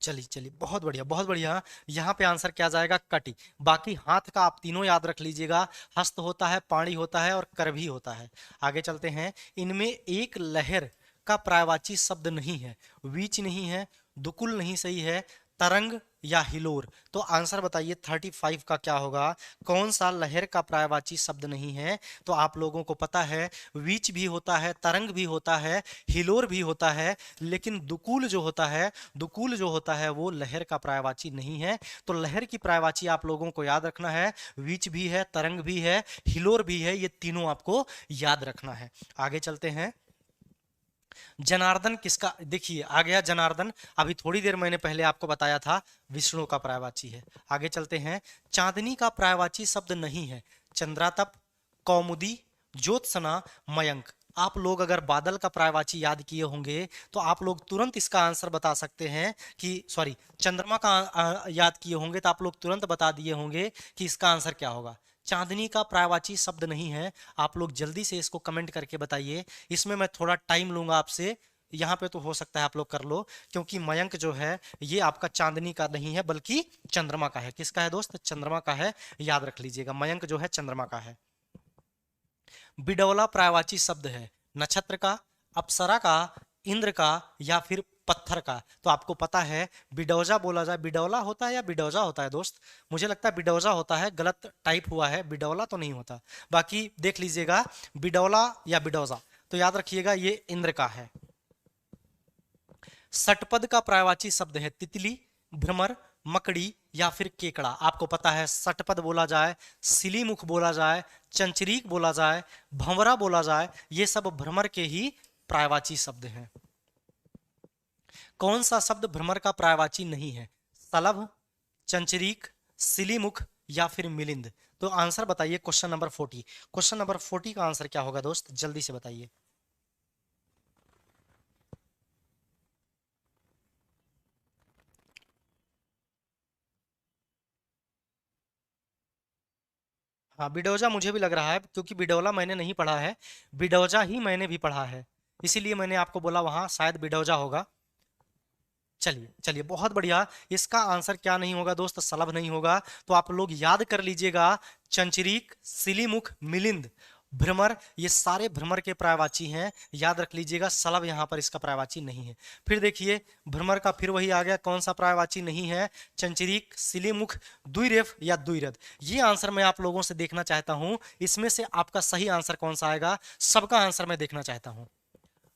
चलिए चलिए, बहुत बढ़िया बहुत बढ़िया। यहाँ पे आंसर क्या जाएगा? कटी। बाकी हाथ का आप तीनों याद रख लीजिएगा, हस्त होता है, पाणी होता है और कर भी होता है। आगे चलते हैं। इनमें एक लहर का पर्यायवाची शब्द नहीं है, वीच नहीं है, दुकुल नहीं सही है, तरंग या हिलोर? तो आंसर बताइए 35 का क्या होगा? कौन सा लहर का पर्यायवाची शब्द नहीं है? तो आप लोगों को पता है, वीच भी होता है, तरंग भी होता है, हिलोर भी होता है, लेकिन दुकूल जो होता है वो लहर का पर्यायवाची नहीं है। तो लहर की पर्यायवाची आप लोगों को याद रखना है, वीच भी है, तरंग भी है, हिलोर भी है, ये तीनों आपको याद रखना है। आगे चलते हैं। जनार्दन किसका? देखिए आ गया जनार्दन, अभी थोड़ी देर मैंने पहले आपको बताया था, विष्णु का पर्यायवाची है। आगे चलते हैं। चांदनी का पर्यायवाची शब्द नहीं है, चंद्रातप, कौमुदी, ज्योत्सना, मयंक? आप लोग अगर बादल का पर्यायवाची याद किए होंगे तो आप लोग तुरंत इसका आंसर बता सकते हैं कि सॉरी, चंद्रमा का याद किए होंगे तो आप लोग तुरंत बता दिए होंगे कि इसका आंसर क्या होगा। चांदनी का पर्यायवाची शब्द नहीं है। आप लोग जल्दी से इसको कमेंट करके बताइए। इसमें मैं थोड़ा टाइम लूंगा आपसे, यहाँ पे तो हो सकता है आप लोग कर लो, क्योंकि मयंक जो है ये आपका चांदनी का नहीं है बल्कि चंद्रमा का है। किसका है दोस्त? चंद्रमा का है, याद रख लीजिएगा। मयंक जो है चंद्रमा का है। बिडौला पर्यायवाची शब्द है, नक्षत्र का, अप्सरा का, इंद्र का, या फिर पत्थर का? तो आपको पता है बिडौजा बोला जाए, बिडौला होता है या बिडौजा होता है दोस्त? मुझे लगता है बिडौजा होता है, गलत टाइप हुआ है, बिडौला तो नहीं होता। बाकी देख लीजिएगा, बिडौला या बिडौजा। तो याद रखिएगा ये इंद्र का है। षटपद का पर्यायवाची शब्द है तितली, भ्रमर, मकड़ी या फिर केकड़ा। आपको पता है षटपद बोला जाए, सिलीमुख बोला जाए, चंचरीक बोला जाए, भंवरा बोला जाए, ये सब भ्रमर के ही पर्यायवाची शब्द हैं। कौन सा शब्द भ्रमर का पर्यायवाची नहीं है? सलभ, चंचरीक, सिलीमुख या फिर मिलिंद? तो आंसर बताइए क्वेश्चन नंबर 40। क्वेश्चन नंबर 40 का आंसर क्या होगा दोस्त, जल्दी से बताइए। हाँ, बिडौजा मुझे भी लग रहा है, क्योंकि बिडौला मैंने नहीं पढ़ा है, बिडौजा ही मैंने भी पढ़ा है, इसीलिए मैंने आपको बोला वहां शायद बिडौजा होगा। चलिए चलिए, बहुत बढ़िया। इसका आंसर क्या नहीं होगा दोस्त, सलभ नहीं होगा। तो आप लोग याद कर लीजिएगा, चंचरीक, सिलीमुख, मिलिंद, भ्रमर, ये सारे भ्रमर के पर्यायवाची हैं, याद रख लीजिएगा। सलभ यहाँ पर इसका पर्यायवाची नहीं है। फिर देखिए, भ्रमर का फिर वही आ गया, कौन सा पर्यायवाची नहीं है? चंचरीक, सिलीमुख, द्विरेफ या द्विरथ? ये आंसर मैं आप लोगों से देखना चाहता हूं, इसमें से आपका सही आंसर कौन सा आएगा, सबका आंसर मैं देखना चाहता हूं।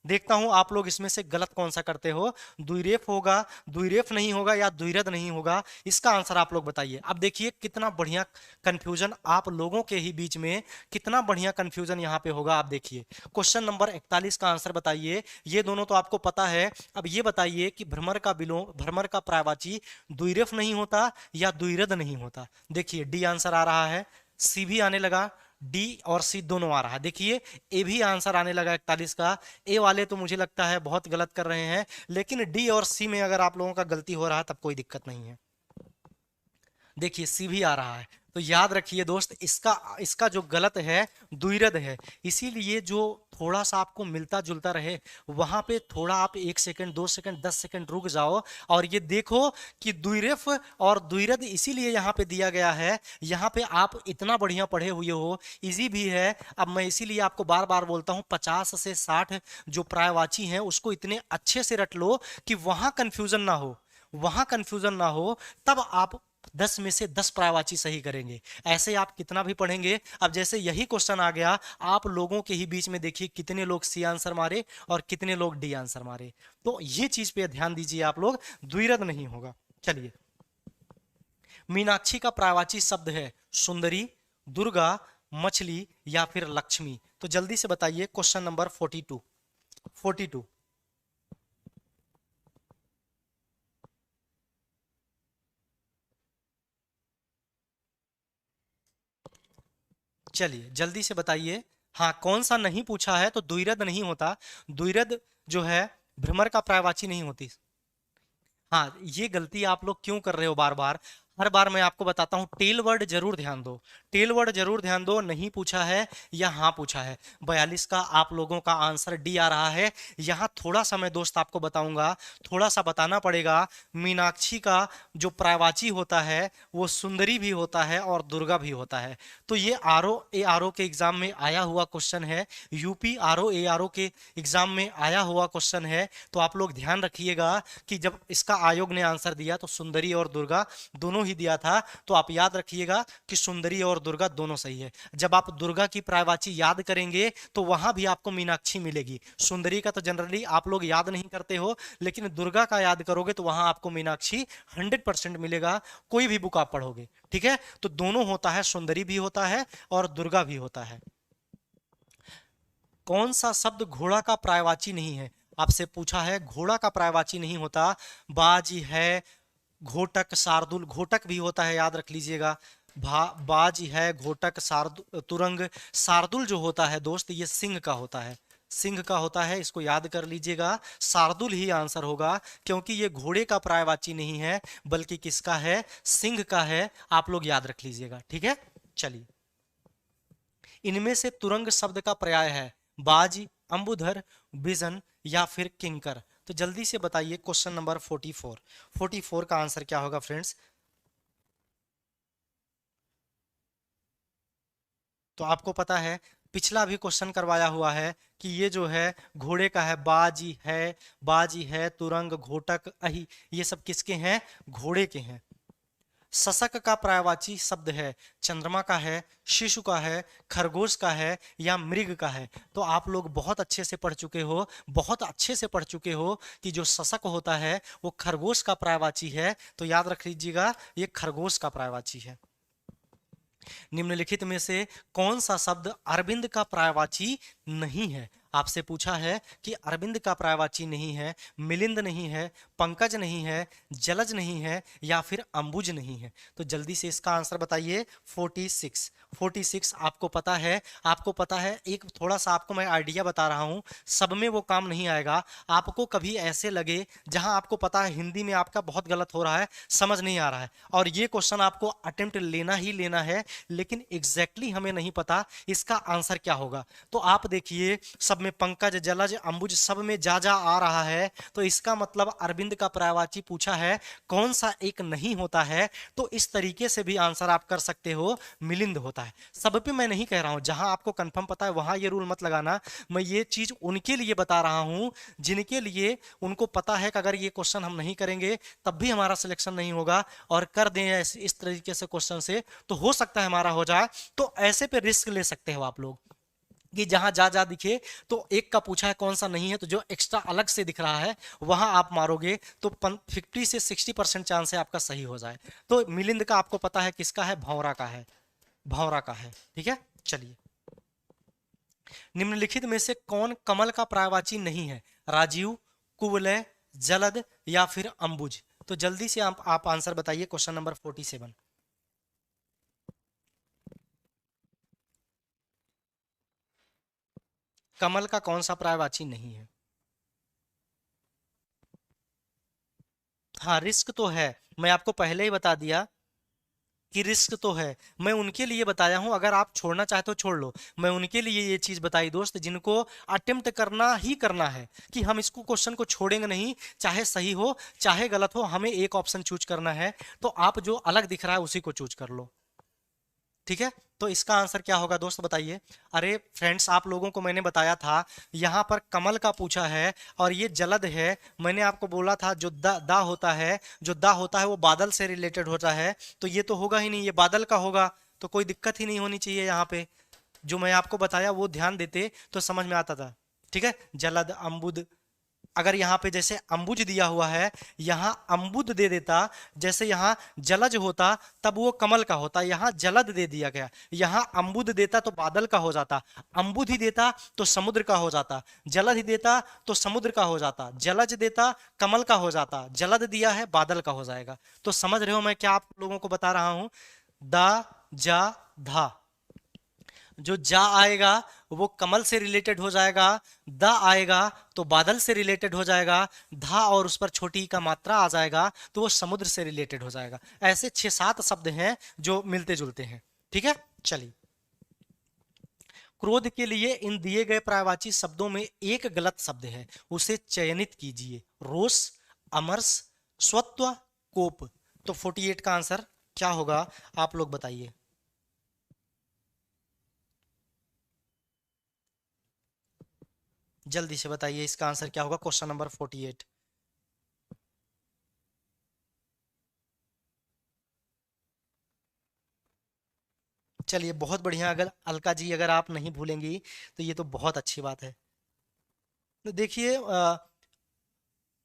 देखता हूं आप लोग इसमें से गलत कौन सा करते हो। द्विरेफ होगा, द्विरेफ नहीं होगा, या द्विरथ नहीं होगा? इसका आंसर आप लोग बताइए। अब देखिए कितना बढ़िया कंफ्यूजन आप लोगों के ही बीच में, कितना बढ़िया कंफ्यूजन यहाँ पे होगा। आप देखिए क्वेश्चन नंबर 41 का आंसर बताइए। ये दोनों तो आपको पता है। अब ये बताइए कि भ्रमर का विलोम, भ्रमर का पर्यायवाची द्विरेफ नहीं होता या द्विरथ नहीं होता? देखिए डी आंसर आ रहा है, सी भी आने लगा, डी और सी दोनों आ रहा है। देखिए ए भी आंसर आने लगा 41 का। ए वाले तो मुझे लगता है बहुत गलत कर रहे हैं, लेकिन डी और सी में अगर आप लोगों का गलती हो रहा है तब कोई दिक्कत नहीं है। देखिए सी भी आ रहा है। तो याद रखिए दोस्त, इसका इसका जो गलत है द्विरथ है। इसीलिए जो थोड़ा सा आपको मिलता जुलता रहे वहां पे थोड़ा आप 1 सेकंड, 2 सेकंड, 10 सेकंड रुक जाओ और ये देखो कि द्विरेफ और द्विरथ इसीलिए यहाँ पे दिया गया है। यहाँ पे आप इतना बढ़िया पढ़े हुए हो, इजी भी है। अब मैं इसीलिए आपको बार बार बोलता हूँ 50 से 60 जो पर्यायवाची हैं उसको इतने अच्छे से रट लो कि वहां कंफ्यूजन ना हो, वहां कंफ्यूजन ना हो। तब आप 10 में से 10 पर्यायवाची सही करेंगे। ऐसे आप कितना भी पढ़ेंगे। अब जैसे यही क्वेश्चन आ गया, आप लोगों के ही बीच में देखिए कितने लोग सी आंसर मारे और कितने लोग डी आंसर मारे। तो ये चीज पे ध्यान दीजिए आप लोग, द्विरथ नहीं होगा। चलिए, मीनाक्षी का पर्यायवाची शब्द है सुंदरी, दुर्गा, मछली या फिर लक्ष्मी? तो जल्दी से बताइए क्वेश्चन नंबर 42। 42। चलिए जल्दी से बताइए। हाँ, कौन सा नहीं पूछा है? तो द्विरथ नहीं होता। द्विरथ जो है भ्रमर का पर्यायवाची नहीं होती। हाँ, ये गलती आप लोग क्यों कर रहे हो बार बार? हर बार मैं आपको बताता हूँ, टेल वर्ड जरूर ध्यान दो, टेल वर्ड जरूर ध्यान दो। नहीं पूछा है या हाँ पूछा है? 42 का आप लोगों का आंसर डी आ रहा है। यहाँ थोड़ा सा मैं दोस्त आपको बताऊंगा, थोड़ा सा बताना पड़ेगा। मीनाक्षी का जो पर्यायवाची होता है वो सुंदरी भी होता है और दुर्गा भी होता है। तो ये आर ओ के एग्जाम में आया हुआ क्वेश्चन है, यूपी आर ओ के एग्जाम में आया हुआ क्वेश्चन है। तो आप लोग ध्यान रखिएगा कि जब इसका आयोग ने आंसर दिया तो सुंदरी और दुर्गा दोनों ही दिया था। तो आप याद रखिएगा कि सुंदरी और दुर्गा दोनों सही है। जब आप दुर्गा की पर्यायवाची याद करेंगे तो वहां भी आपको मीनाक्षी मिलेगी। सुंदरी का तो जनरली आप लोग याद नहीं करते हो, लेकिन दुर्गा का याद करोगे तो वहां आपको मीनाक्षी 100% मिलेगा, कोई भी बुक आप पढ़ोगे। ठीक है, तो दोनों होता है, सुंदरी भी होता है और दुर्गा भी होता है। कौन सा शब्द घोड़ा का पर्यायवाची नहीं है? आपसे पूछा है, घोड़ा का पर्यायवाची नहीं होता। बाज है, घोटक, शार्दुल, घोटक भी होता है, याद रख लीजिएगा। बाज है, घोटक, शार्दुल, तुरंग। शार्दुल जो होता है दोस्त ये सिंह का होता है, सिंह का होता है, इसको याद कर लीजिएगा। शार्दुल ही आंसर होगा, क्योंकि ये घोड़े का पर्यायवाची नहीं है बल्कि किसका है, सिंह का है। आप लोग याद रख लीजिएगा, ठीक है। चलिए, इनमें से तुरंग शब्द का पर्याय है बाज, अंबुधर, बिजन या फिर किंकर? तो जल्दी से बताइए क्वेश्चन नंबर 44। 44 का आंसर क्या होगा फ्रेंड्स? तो आपको पता है पिछला भी क्वेश्चन करवाया हुआ है कि ये जो है घोड़े का है, बाजी है, तुरंग, घोटक, अही, ये सब किसके हैं? घोड़े के हैं। शशक का पर्यायवाची शब्द है, चंद्रमा का है, शिशु का है, खरगोश का है या मृग का है? तो आप लोग बहुत अच्छे से पढ़ चुके हो, बहुत अच्छे से पढ़ चुके हो कि जो शशक होता है वो खरगोश का पर्यायवाची है। तो याद रख लीजिएगा, ये खरगोश का पर्यायवाची है। निम्नलिखित में से कौन सा शब्द अरविंद का पर्यायवाची नहीं है? आपसे पूछा है कि अरविंद का पर्यायवाची नहीं है, मिलिंद नहीं है, पंकज नहीं है, जलज नहीं है या फिर अंबुज नहीं है। तो जल्दी से इसका आंसर बताइए। 46 आपको पता है, आपको पता है। एक थोड़ा सा आपको मैं आइडिया बता रहा हूं, सब में वो काम नहीं आएगा। आपको कभी ऐसे लगे जहां आपको पता है हिंदी में आपका बहुत गलत हो रहा है, समझ नहीं आ रहा है, और ये क्वेश्चन आपको अटेम्प्ट लेना ही लेना है, लेकिन एग्जैक्टली हमें नहीं पता इसका आंसर क्या होगा। तो आप देखिए, सब में पंकज, जलज, अंबुज सब में जा जा आ रहा है, तो इसका मतलब अरविंद का पर्यायवाची पूछा है, कौन सा एक नहीं होता है? तो इस तरीके से भी आंसर आप कर सकते हो, मिलिंद होता है। सब पे मैं नहीं कह रहा हूं, जहां आपको कंफर्म पता है वहां ये रूल मत लगाना। मैं ये चीज उनके लिए बता रहा हूं जिनके लिए उनको पता है कि अगर ये क्वेश्चन हम नहीं करेंगे तब भी हमारा सिलेक्शन नहीं होगा, और कर दें इस तरीके से क्वेश्चन से तो हो सकता है हमारा हो जाए। तो ऐसे पे रिस्क ले सकते हो आप लोग कि जहां जा जा दिखे, तो एक का पूछा है कौन सा नहीं है, तो जो एक्स्ट्रा अलग से दिख रहा है वहां आप मारोगे तो 50 से 60% चांस है आपका सही हो जाए। तो मिलिंद का आपको पता है किसका है? भौरा का है, भौरा का है। ठीक है, चलिए। निम्नलिखित में से कौन कमल का पर्यायवाची नहीं है? राजीव, कुवलय, जलद या फिर अंबुज? तो जल्दी से आप आंसर बताइए। Question number 47। कमल का कौन सा पर्यायवाची नहीं है? हाँ, रिस्क तो है, मैं आपको पहले ही बता दिया कि रिस्क तो है। मैं उनके लिए बताया हूं, अगर आप छोड़ना चाहते हो छोड़ लो। मैं उनके लिए ये चीज बताई दोस्त, जिनको अटेम्प्ट करना ही करना है कि हम इसको क्वेश्चन को छोड़ेंगे नहीं, चाहे सही हो चाहे गलत हो, हमें एक ऑप्शन चूज करना है। तो आप जो अलग दिख रहा है उसी को चूज कर लो। ठीक है, तो इसका आंसर क्या होगा दोस्त बताइए। अरे फ्रेंड्स, आप लोगों को मैंने बताया था यहाँ पर कमल का पूछा है और ये जलद है। मैंने आपको बोला था जो दा होता है, जो दा होता है वो बादल से रिलेटेड होता है, तो ये तो होगा ही नहीं, ये बादल का होगा, तो कोई दिक्कत ही नहीं होनी चाहिए यहाँ पे। जो मैं आपको बताया वो ध्यान देते तो समझ में आता था। ठीक है, जलद, अम्बुद, अगर यहाँ पे जैसे अंबुज दिया हुआ है, यहाँ अम्बुद दे देता, जैसे यहाँ जलज होता तब वो कमल का होता, यहाँ जलद दे दिया गया, यहाँ अम्बुद देता तो बादल का हो जाता, अम्बुद ही देता तो समुद्र का हो जाता, जलद ही देता तो समुद्र का हो जाता, जलज देता कमल का हो जाता, जलद दिया है बादल का हो जाएगा। तो समझ रहे हो मैं क्या आप लोगों को बता रहा हूं? दा, जा, धा, जो जा आएगा वो कमल से रिलेटेड हो जाएगा, द आएगा तो बादल से रिलेटेड हो जाएगा, धा और उस पर छोटी ई का मात्रा आ जाएगा तो वो समुद्र से रिलेटेड हो जाएगा। ऐसे 6-7 शब्द हैं जो मिलते जुलते हैं। ठीक है, चलिए। क्रोध के लिए इन दिए गए पर्यायवाची शब्दों में एक गलत शब्द है, उसे चयनित कीजिए। रोष, अमर्ष, स्वत्व, कोप। तो 48 का आंसर क्या होगा आप लोग बताइए। जल्दी से बताइए इसका आंसर क्या होगा, क्वेश्चन नंबर 48। चलिए, बहुत बढ़िया। अगर अलका जी अगर आप नहीं भूलेंगी तो ये तो बहुत अच्छी बात है। तो देखिए,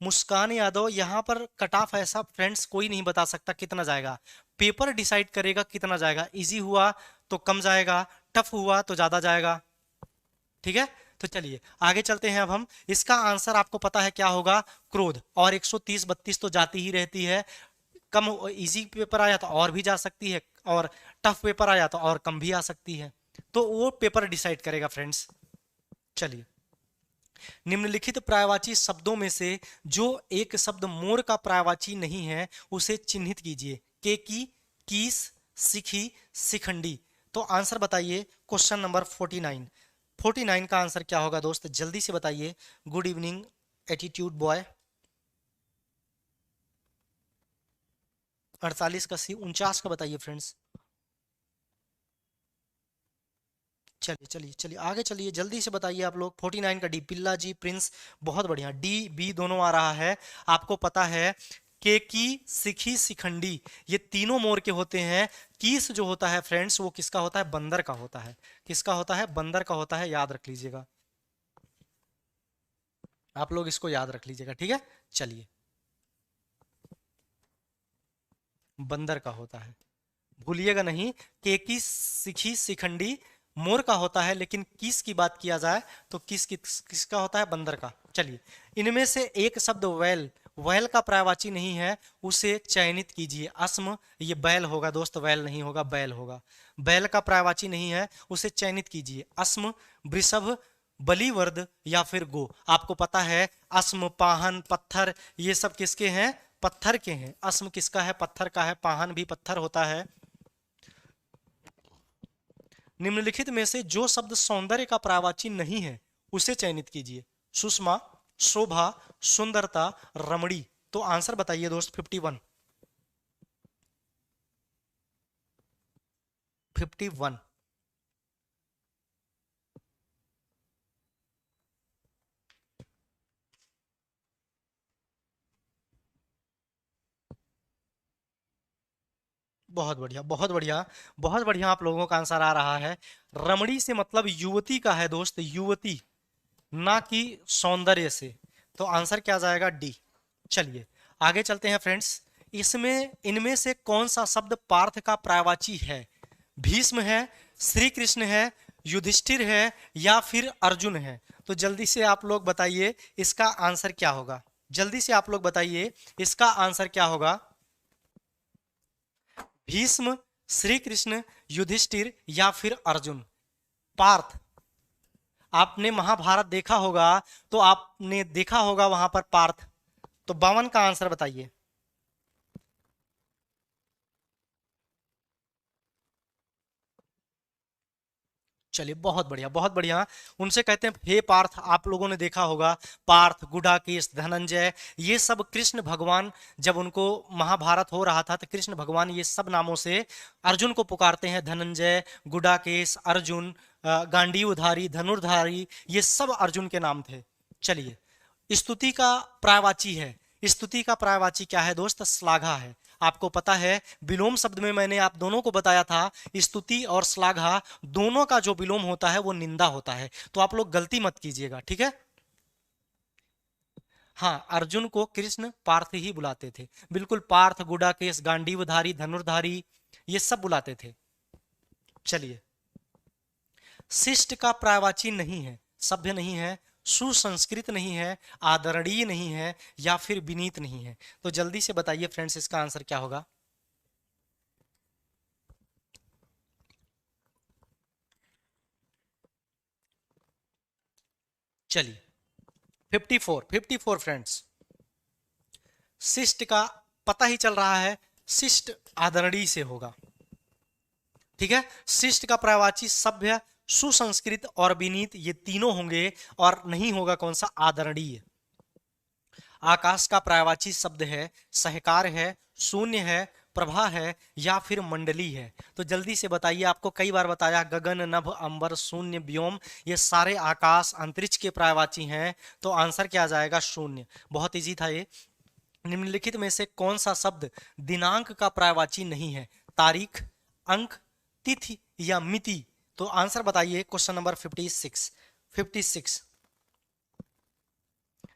मुस्कान यादव, यहाँ पर कट ऑफ ऐसा फ्रेंड्स कोई नहीं बता सकता कितना जाएगा, पेपर डिसाइड करेगा कितना जाएगा। इजी हुआ तो कम जाएगा, टफ हुआ तो ज्यादा जाएगा। ठीक है, तो चलिए आगे चलते हैं। अब हम इसका आंसर आपको पता है क्या होगा, क्रोध। और 130-32 तो जाती ही रहती है, कम इजी पेपर आया तो और भी जा सकती है, और टफ पेपर आया तो और कम भी आ सकती है। तो वो पेपर डिसाइड करेगा फ्रेंड्स। चलिए, निम्नलिखित पर्यायवाची शब्दों में से जो एक शब्द मोर का पर्यायवाची नहीं है उसे चिन्हित कीजिए। केकी, कीस, सिखी, सिखंडी। तो आंसर बताइए क्वेश्चन नंबर 49। 49 का आंसर क्या होगा दोस्त, जल्दी से बताइए। Good evening attitude boy. 48 का सी, 49 का बताइए फ्रेंड्स। चलिए चलिए चलिए आगे चलिए, जल्दी से बताइए आप लोग। 49 का डी, पिल्ला जी, प्रिंस, बहुत बढ़िया। डी बी दोनों आ रहा है। आपको पता है केकी, सिखी, सिखंडी, ये तीनों मोर के होते हैं। कीस जो होता है फ्रेंड्स, वो किसका होता है? बंदर का होता है। किसका होता है? बंदर का होता है, याद रख लीजिएगा। आप लोग इसको याद रख लीजिएगा, ठीक है। चलिए, बंदर का होता है, भूलिएगा नहीं। केकी, सिखी, सिखंडी मोर का होता है, लेकिन किस की बात किया जाए तो किसका होता है? बंदर का। चलिए, इनमें से एक शब्द वैल, वैल का पर्यायवाची नहीं है, उसे चयनित कीजिए। अस्म, ये बैल होगा दोस्त, वैल नहीं होगा, बैल होगा। बैल का पर्यायवाची नहीं है, उसे चयनित कीजिए। अस्म, वृषभ, बलिवर्द या फिर गो। आपको पता है अस्म, पाहन, पत्थर, ये सब किसके हैं? पत्थर के हैं। अस्म किसका है? पत्थर का है। पाहन भी पत्थर होता है। निम्नलिखित में से जो शब्द सौंदर्य का पर्यायवाची नहीं है उसे चयनित कीजिए। सुषमा, शोभा, सुंदरता, रमणी। तो आंसर बताइए दोस्त। 51, 51। बहुत बढ़िया, बहुत बढ़िया, बहुत बढ़िया, आप लोगों का आंसर आ रहा है। रमणी से मतलब युवती का है दोस्त, युवती, ना कि सौंदर्य से। तो आंसर क्या जाएगा? डी। चलिए आगे चलते हैं फ्रेंड्स। इसमें इनमें से कौन सा शब्द पार्थ का पर्यायवाची है? भीष्म है, श्री कृष्ण है, युधिष्ठिर है या फिर अर्जुन है? तो जल्दी से आप लोग बताइए इसका आंसर क्या होगा। जल्दी से आप लोग बताइए इसका आंसर क्या होगा। भीष्म, श्री कृष्ण, युधिष्ठिर या फिर अर्जुन? पार्थ, आपने महाभारत देखा होगा तो आपने देखा होगा वहां पर पार्थ। तो 52 का आंसर बताइए। चलिए बहुत बढ़िया, बहुत बढ़िया। उनसे कहते हैं हे पार्थ। आप लोगों ने देखा होगा पार्थ, गुडाकेश, धनंजय, ये सब कृष्ण भगवान, जब उनको महाभारत हो रहा था तो कृष्ण भगवान ये सब नामों से अर्जुन को पुकारते हैं। धनंजय, गुडाकेश, अर्जुन, गांडीवधारी, धनुर्धारी, ये सब अर्जुन के नाम थे। चलिए, स्तुति का पर्यायवाची है। स्तुति का पर्यायवाची क्या है दोस्त? श्लाघा है। आपको पता है विलोम शब्द में मैंने आप दोनों को बताया था, स्तुति और श्लाघा दोनों का जो विलोम होता है वो निंदा होता है। तो आप लोग गलती मत कीजिएगा, ठीक है। हाँ, अर्जुन को कृष्ण पार्थ ही बुलाते थे, बिल्कुल। पार्थ, गुडाकेश, गांडीवधारी, धनुर्धारी, ये सब बुलाते थे। चलिए, शिष्ट का पर्यायवाची नहीं है, सभ्य नहीं है, सुसंस्कृत नहीं है, आदरणीय नहीं है या फिर विनीत नहीं है। तो जल्दी से बताइए फ्रेंड्स इसका आंसर क्या होगा। चलिए, 54, 54 फ्रेंड्स। शिष्ट का पता ही चल रहा है, शिष्ट आदरणीय से होगा, ठीक है। शिष्ट का पर्यायवाची सभ्य, सुसंस्कृत और विनीत, ये तीनों होंगे। और नहीं होगा कौन सा? आदरणीय। आकाश का पर्यायवाची शब्द है सहकार है, शून्य है, प्रभा है या फिर मंडली है। तो जल्दी से बताइए। आपको कई बार बताया गगन, नभ, अंबर, शून्य, व्योम, ये सारे आकाश अंतरिक्ष के पर्यायवाची हैं। तो आंसर क्या आ जाएगा? शून्य। बहुत इजी था ये। निम्नलिखित में से कौन सा शब्द दिनांक का पर्यायवाची नहीं है? तारीख, अंक, तिथि या मिति? तो आंसर बताइए। Question number 56, 56।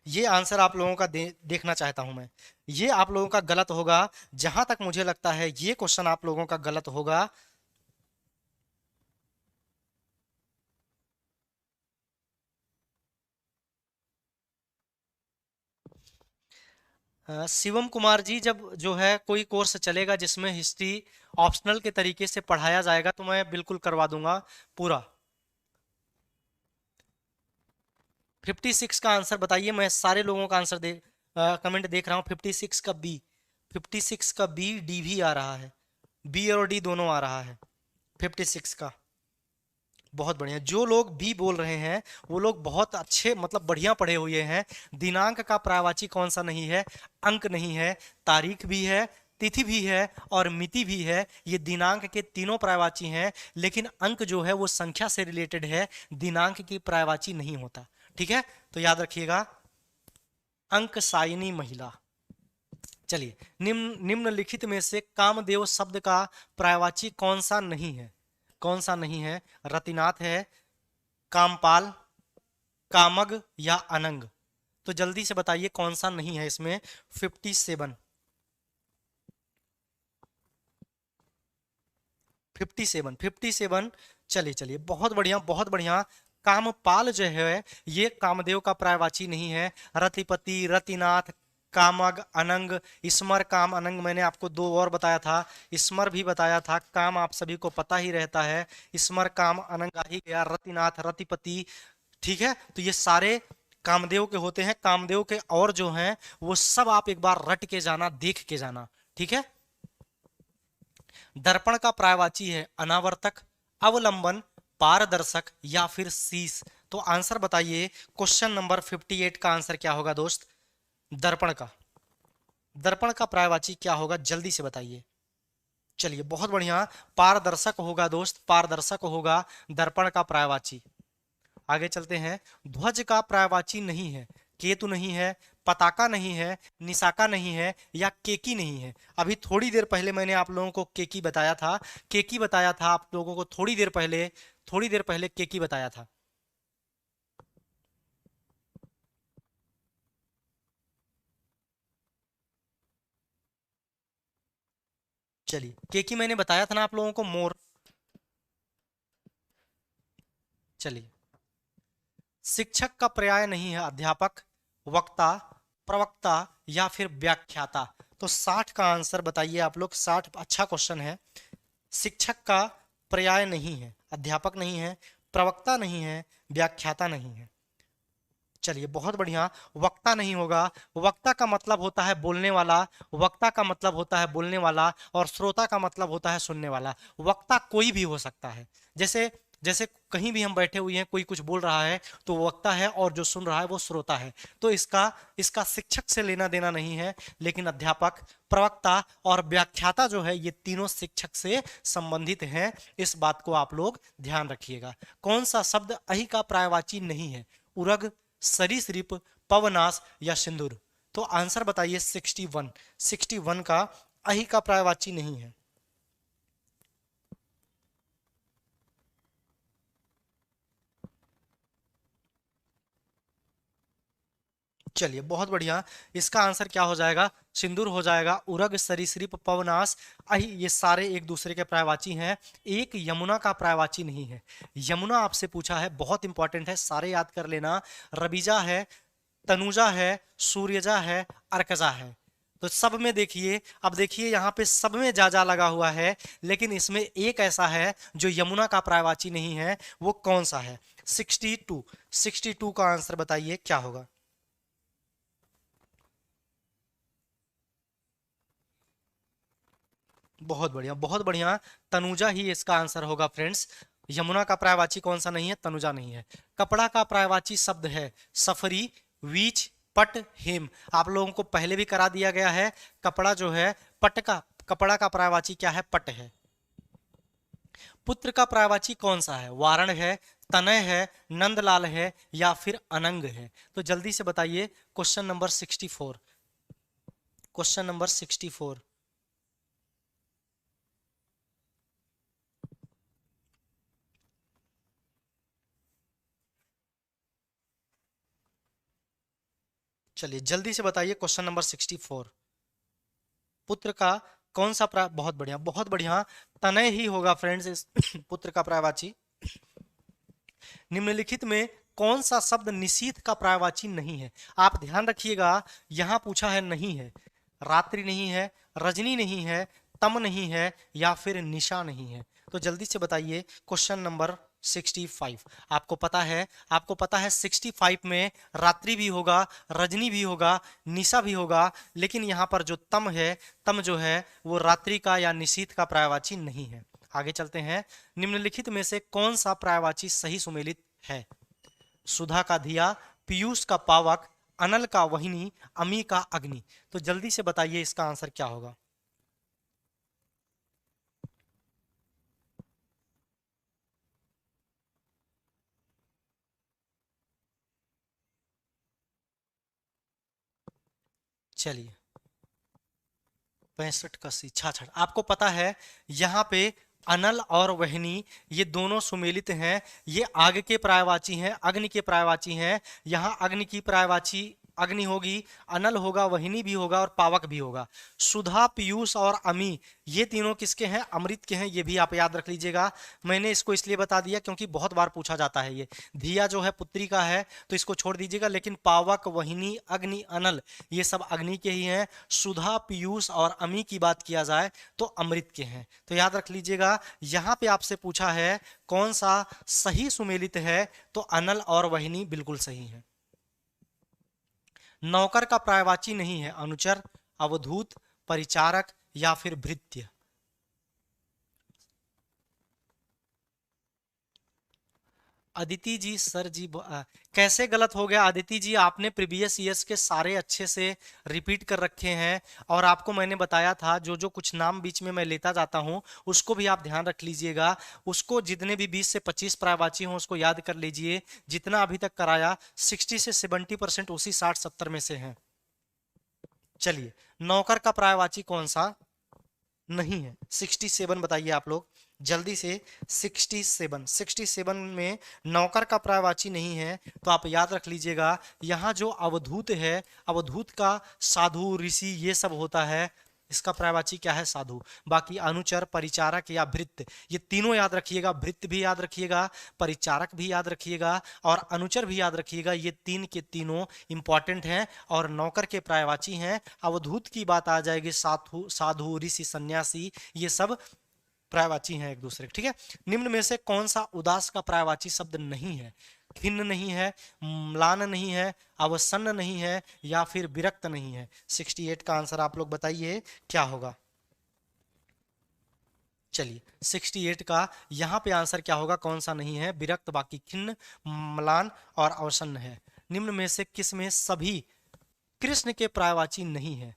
ये आंसर आप लोगों का देखना चाहता हूं मैं। ये आप लोगों का गलत होगा, जहां तक मुझे लगता है ये क्वेश्चन आप लोगों का गलत होगा। शिवम कुमार जी, जब जो है कोई कोर्स चलेगा जिसमें हिस्ट्री ऑप्शनल के तरीके से पढ़ाया जाएगा तो मैं बिल्कुल करवा दूंगा पूरा। 56 का आंसर बताइए। मैं सारे लोगों का आंसर कमेंट देख रहा हूँ। 56 का बी, 56 का बी, डी भी आ रहा है, बी और डी दोनों आ रहा है 56 का। बहुत बढ़िया। जो लोग बी बोल रहे हैं वो लोग बहुत अच्छे, मतलब बढ़िया पढ़े हुए हैं। दिनांक का पर्यायवाची कौन सा नहीं है? अंक नहीं है, तारीख भी है, तिथि भी है और मिति भी है। ये दिनांक के तीनों पर्यायवाची हैं, लेकिन अंक जो है वो संख्या से रिलेटेड है, दिनांक की पर्यायवाची नहीं होता। ठीक है, तो याद रखिएगा, अंक साइनी महिला। चलिए, निम्नलिखित में से कामदेव शब्द का पर्यायवाची कौन सा नहीं है? कौन सा नहीं है? रतिनाथ है, कामपाल, कामग या अनंग? तो जल्दी से बताइए कौन सा नहीं है इसमें। 57 57 57। चलिए चलिए, बहुत बढ़िया बहुत बढ़िया। कामपाल जो है ये कामदेव का पर्यायवाची नहीं है। रतिपति, रतिनाथ, कामग, अनंग, स्मर, काम, अनंग मैंने आपको दो और बताया था। स्मर भी बताया था, काम आप सभी को पता ही रहता है। स्मर, काम, अनंग आ ही गया, रतिनाथ, रतिपति। ठीक है, तो ये सारे कामदेव के होते हैं। कामदेव के और जो हैं वो सब आप एक बार रट के जाना, देख के जाना। ठीक है, दर्पण का पर्यायवाची है अनावर्तक, अवलंबन, पारदर्शक या फिर शीश। तो आंसर बताइए, क्वेश्चन नंबर 58 का आंसर क्या होगा दोस्त? दर्पण का। दर्पण का पर्यायवाची क्या होगा, जल्दी से बताइए। चलिए, बहुत बढ़िया, पारदर्शक होगा दोस्त, पारदर्शक होगा दर्पण का पर्यायवाची। आगे चलते हैं। ध्वज का पर्यायवाची नहीं है, केतु नहीं है, पताका नहीं है, निशाका नहीं है या केकी नहीं है। अभी थोड़ी देर पहले मैंने आप लोगों को केकी बताया था, केकी बताया था आप लोगों को थोड़ी देर पहले, थोड़ी देर पहले केकी बताया था। चलिए, केकी मैंने बताया था ना आप लोगों को, मोर। चलिए, शिक्षक का पर्याय नहीं है अध्यापक, वक्ता, प्रवक्ता या फिर व्याख्याता। तो 60 का आंसर बताइए आप लोग। 60 अच्छा क्वेश्चन है। शिक्षक का पर्याय नहीं है, अध्यापक नहीं है, प्रवक्ता नहीं है, व्याख्याता नहीं है। चलिए, बहुत बढ़िया, वक्ता नहीं होगा। वक्ता का मतलब होता है बोलने वाला, वक्ता का मतलब होता है बोलने वाला, और श्रोता का मतलब होता है सुनने वाला। वक्ता कोई भी हो सकता है। जैसे जैसे कहीं भी हम बैठे हुए हैं, कोई कुछ बोल रहा है तो वो वक्ता है, और जो सुन रहा है वो श्रोता है। तो इसका इसका शिक्षक से लेना देना नहीं है, लेकिन अध्यापक, प्रवक्ता और व्याख्याता जो है ये तीनों शिक्षक से संबंधित हैं। इस बात को आप लोग ध्यान रखिएगा। कौन सा शब्द अहि का पर्यायवाची नहीं है? उरग, सरीसृप, पवनाश या सिंदूर? तो आंसर बताइए। 61, 61 का अहि का पर्यायवाची नहीं है। चलिए, बहुत बढ़िया, इसका आंसर क्या हो जाएगा? सिंदूर हो जाएगा। उरग, सरीसृप, पवनाश, अहि ये सारे एक दूसरे के पर्यायवाची हैं। एक यमुना का पर्यायवाची नहीं है। यमुना आपसे पूछा है, बहुत इंपॉर्टेंट है, सारे याद कर लेना। रबीजा है, तनुजा है, सूर्यजा है, अर्कजा है। तो सब में देखिए, अब देखिए यहाँ पे सब में जा जा लगा हुआ है, लेकिन इसमें एक ऐसा है जो यमुना का पर्यायवाची नहीं है। वो कौन सा है? 62, 62 का आंसर बताइए क्या होगा? बहुत बढ़िया बहुत बढ़िया, तनुजा ही इसका आंसर होगा फ्रेंड्स। यमुना का पर्यायवाची कौन सा नहीं है? तनुजा नहीं है। कपड़ा का पर्यायवाची शब्द है सफरी, वीच, पट, हेम। आप लोगों को पहले भी करा दिया गया है। कपड़ा जो है, पट का, कपड़ा का पर्यायवाची क्या है? पट है। पुत्र का पर्यायवाची कौन सा है? वारण है, तनय है, नंदलाल है या फिर अनंग है? तो जल्दी से बताइए। Question number 64, question number 64। चलिए, जल्दी से बताइए क्वेश्चन नंबर 64। पुत्र का कौन सा प्राय, बहुत बढ़िया बहुत बढ़िया, तनय ही होगा फ्रेंड्स इस पुत्र का पर्यायवाची। निम्नलिखित में कौन सा शब्द निशीथ का पर्यायवाची नहीं है? आप ध्यान रखिएगा, यहां पूछा है नहीं है। रात्रि नहीं है, रजनी नहीं है, तम नहीं है या फिर निशा नहीं है? तो जल्दी से बताइए। Question number 65। आपको पता है, आपको पता है 65 में रात्रि भी होगा, रजनी भी होगा, निशा भी होगा, लेकिन यहाँ पर जो तम है, तम जो है वो रात्रि का या निशीथ का पर्यायवाची नहीं है। आगे चलते हैं। निम्नलिखित में से कौन सा पर्यायवाची सही सुमेलित है? सुधा का धिया, पीयूष का पावक, अनल का वहिनी, अमी का अग्नि? तो जल्दी से बताइए इसका आंसर क्या होगा? चलिए 65 का सी छाछड़। आपको पता है यहाँ पे अनल और वहनी ये दोनों सुमेलित हैं। ये आग के पर्यायवाची हैं, अग्नि के पर्यायवाची हैं। यहाँ अग्नि की पर्यायवाची अग्नि होगी, अनल होगा, वहिनी भी होगा और पावक भी होगा। सुधा, पीयूष और अमी ये तीनों किसके हैं? अमृत के हैं। ये भी आप याद रख लीजिएगा। मैंने इसको इसलिए बता दिया क्योंकि बहुत बार पूछा जाता है। ये धिया जो है पुत्री का है तो इसको छोड़ दीजिएगा, लेकिन पावक, वहिनी, अग्नि, अनल ये सब अग्नि के ही हैं। सुधा, पीयूष और अमी की बात किया जाए तो अमृत के हैं। तो याद रख लीजिएगा। यहां पे आपसे पूछा है कौन सा सही सुमेलित है, तो अनल और वहिनी बिल्कुल सही है। नौकर का पर्यायवाची नहीं है अनुचर, अवधूत, परिचारक या फिर भृत्य। अदिति जी, सर जी कैसे गलत हो गया अदिति जी? आपने प्रीवियस ईयर्स के सारे अच्छे से रिपीट कर रखे हैं और आपको मैंने बताया था जो जो कुछ नाम बीच में मैं लेता जाता हूं उसको भी आप ध्यान रख लीजिएगा। उसको जितने भी 20 से 25 पर्यायवाची हों उसको याद कर लीजिए। जितना अभी तक कराया 60 से 70% उसी 60-70 में से हैं। चलिए, नौकर का पर्यायवाची कौन सा नहीं है? 67 बताइए आप लोग जल्दी से। 67 में नौकर का पर्यायवाची नहीं है तो आप याद रख लीजिएगा। यहाँ जो अवधूत है, अवधूत का साधु, ऋषि ये सब होता है, इसका पर्यायवाची क्या है? साधु। बाकी अनुचर, परिचारक या भृत्य ये तीनों याद रखिएगा। भृत्य भी याद रखिएगा, परिचारक भी याद रखिएगा और अनुचर भी याद रखिएगा। ये तीन के तीनों इंपॉर्टेंट हैं और नौकर के पर्यायवाची हैं। अवधूत की बात आ जाएगी, साधु, साधु, ऋषि, सन्यासी ये सब पर्यायवाची हैं एक दूसरे के। ठीक है। निम्न में से कौन सा उदास का पर्यायवाची शब्द नहीं है? खिन्न नहीं है, म्लान नहीं है, अवसन्न नहीं है या फिर विरक्त नहीं है। 68 का आंसर आप लोग बताइए क्या होगा। चलिए 68 का यहाँ पे आंसर क्या होगा? कौन सा नहीं है? विरक्त, बाकी खिन्न, म्लान और अवसन्न है। निम्न में से किस में सभी कृष्ण के पर्यायवाची नहीं है?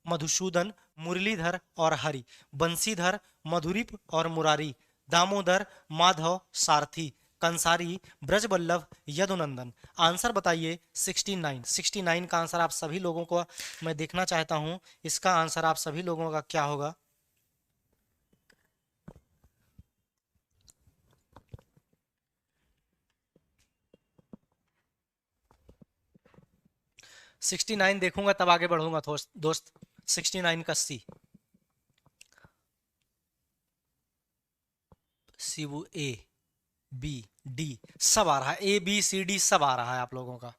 मधुसूदन, मुरलीधर और हरि, बंसीधर, मधुरिप और मुरारी, दामोदर, माधव, सारथी, कंसारी, ब्रजवल्लभ, यदुनंदन। आंसर बताइए 69। 69 का आंसर आप सभी लोगों को मैं देखना चाहता हूं। इसका आंसर आप सभी लोगों का क्या होगा? सिक्सटी नाइन देखूंगा तब आगे बढ़ूंगा दोस्त। 69 का सी। सी वो ए बी डी सब आ रहा है, ए बी सी डी सब आ रहा है आप लोगों का।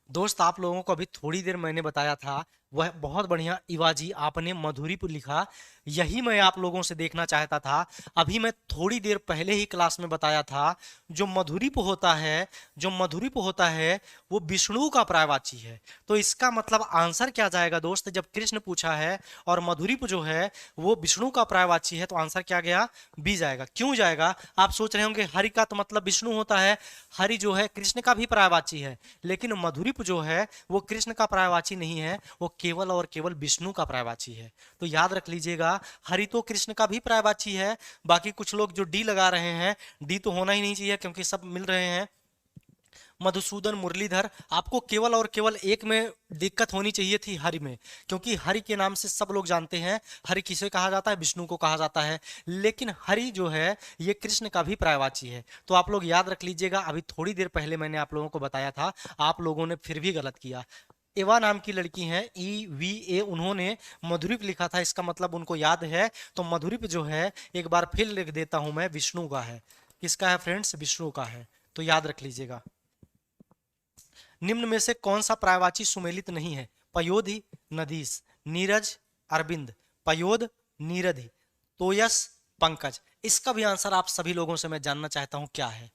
दोस्त आप लोगों को अभी थोड़ी देर मैंने बताया था वह बहुत बढ़िया। इवाजी आपने मधुरिप लिखा, यही मैं आप लोगों से देखना चाहता था। अभी मैं थोड़ी देर पहले ही क्लास में बताया था जो मधुरिप होता है, जो मधुरिप होता है वो विष्णु का पर्यायवाची है। तो इसका मतलब आंसर क्या जाएगा दोस्त? जब कृष्ण पूछा है और मधुरिप जो है वो विष्णु का पर्यायवाची है तो आंसर क्या गया? बी जाएगा। क्यों जाएगा? आप सोच रहे होंगे हरि का तो मतलब विष्णु होता है, हरि जो है कृष्ण का भी पर्यायवाची है, लेकिन मधुरिप जो है वो कृष्ण का पर्यायवाची नहीं है, वो केवल और केवल विष्णु का पर्यायवाची है। तो याद रख लीजिएगा, हरि तो कृष्ण का भी पर्यायवाची है। बाकी कुछ लोग जो डी लगा रहे हैं, डी तो होना ही नहीं चाहिए क्योंकि सब मिल रहे हैं। मधुसूदन, मुरलीधर, आपको केवल और केवल एक में दिक्कत होनी चाहिए थी, हरि में, क्योंकि हरि के नाम से सब लोग जानते हैं। हरि किसे कहा जाता है? विष्णु को कहा जाता है। लेकिन हरि जो है ये कृष्ण का भी पर्यायवाची है। तो आप लोग याद रख लीजिएगा। अभी थोड़ी देर पहले मैंने आप लोगों को बताया था, आप लोगों ने फिर भी गलत किया। एवा नाम की लड़की हैं, EVA, उन्होंने मधुरिप लिखा था, इसका मतलब उनको याद है। तो मधुरिप जो है एक बार फिर लिख देता हूं मैं, विष्णु का है। किसका है फ्रेंड्स? विष्णु का है। तो याद रख लीजिएगा। निम्न में से कौन सा पर्यायवाची सुमेलित नहीं है? पयोधि, नदीस, नीरज, अरविंद, पयोध, नीरधि, तोयस, पंकज। इसका भी आंसर आप सभी लोगों से मैं जानना चाहता हूं क्या है।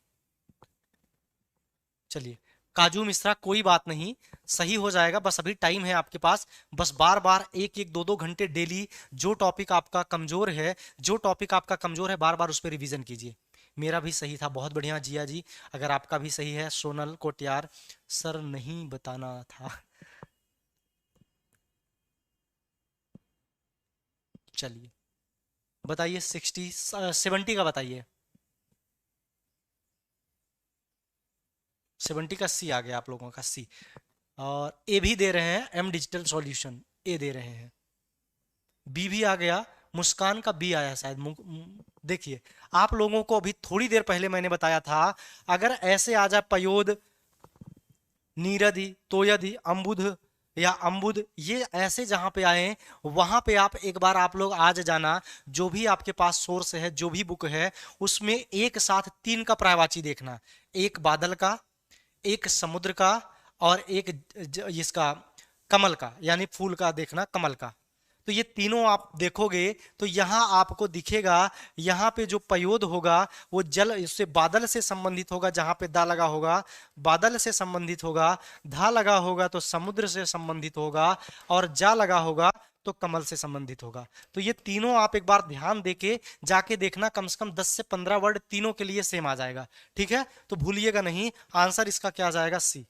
चलिए, काजू मिश्रा, कोई बात नहीं, सही हो जाएगा। बस अभी टाइम है आपके पास। बस बार बार एक एक दो दो घंटे डेली जो टॉपिक आपका कमजोर है, जो टॉपिक आपका कमजोर है, बार बार उस पर रिवीजन कीजिए। मेरा भी सही था, बहुत बढ़िया जिया जी। अगर आपका भी सही है, सोनल कोटियार, सर नहीं बताना था। चलिए बताइए, 70 का बताइए। 70 का सी आ गया आप लोगों का सी। और ए भी दे रहे हैं, एम डिजिटल सॉल्यूशन ए दे रहे हैं। बी भी आ गया, मुस्कान का बी आया शायद। देखिए, आप लोगों को अभी थोड़ी देर पहले मैंने बताया था, अगर ऐसे आ जाए पयोद, नीरदि, तोयदि, अम्बुध या अम्बुद, ये ऐसे जहां पे आए वहां पे आप एक बार आप लोग आज जाना, जो भी आपके पास सोर्स है, जो भी बुक है, उसमें एक साथ तीन का पर्यायवाची देखना। एक बादल का, एक समुद्र का, और एक इसका कमल का, यानी फूल का देखना, कमल का। तो ये तीनों आप देखोगे तो यहाँ आपको दिखेगा, यहाँ पे जो पयोद होगा वो जल, इससे बादल से संबंधित होगा, जहाँ पे दा लगा होगा बादल से संबंधित होगा, धा लगा होगा तो समुद्र से संबंधित होगा, और जा लगा होगा तो कमल से संबंधित होगा। तो ये तीनों आप एक बार ध्यान देके जाके देखना, कम से कम 10 से 15 वर्ड तीनों के लिए सेम आ जाएगा। ठीक है, तो भूलिएगा नहीं। आंसर इसका क्या आ जाएगा? सी।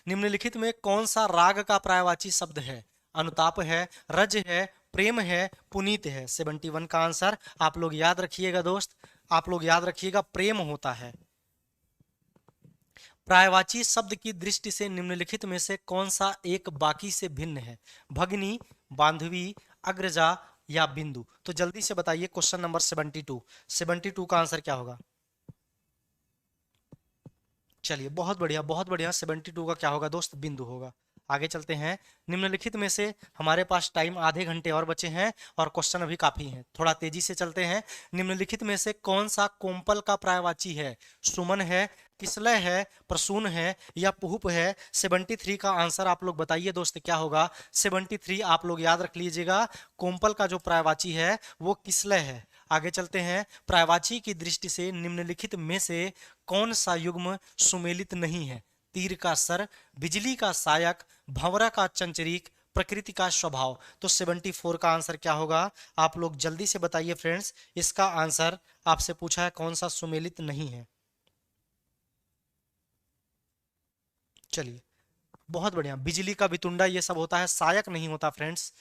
निम्नलिखित में कौन सा राग का पर्यायवाची शब्द है? अनुताप है, रज है, प्रेम है, पुनीत है। 71 का आंसर आप लोग याद रखिएगा दोस्त, आप लोग याद रखिएगा, प्रेम होता है। पर्यायवाची शब्द की दृष्टि से निम्नलिखित में से कौन सा एक बाकी से भिन्न है? भगिनी, बांधवी, अग्रजा या बिंदु। तो जल्दी से बताइए, क्वेश्चन नंबर 72। 72 का आंसर क्या होगा? चलिए, बहुत बढ़िया बहुत बढ़िया। 72 का क्या होगा दोस्त? बिंदु होगा। आगे चलते हैं। निम्नलिखित में से, हमारे पास टाइम आधे घंटे और बचे हैं और क्वेश्चन अभी काफी हैं, थोड़ा तेजी से चलते हैं। निम्नलिखित में से कौन सा कोम्पल का पर्यायवाची है? सुमन है, किसलय है, प्रसून है या पुहुप है? 73 का आंसर आप लोग बताइए दोस्त, क्या होगा? 73 आप लोग याद रख लीजिएगा, कोम्पल का जो पर्यायवाची है वो किसलय है। आगे चलते हैं। पर्यायवाची की दृष्टि से निम्नलिखित में से कौन सा युग्म सुमेलित नहीं है? तीर का सर, बिजली का सायक, भंवरा का चंचरीक, प्रकृति का स्वभाव। तो 74 का आंसर क्या होगा? आप लोग जल्दी से बताइए फ्रेंड्स, इसका आंसर आपसे पूछा है कौन सा सुमेलित नहीं है। चलिए, बहुत बढ़िया। बिजली का बितुंडा ये सब होता है, सायक नहीं होता फ्रेंड्स।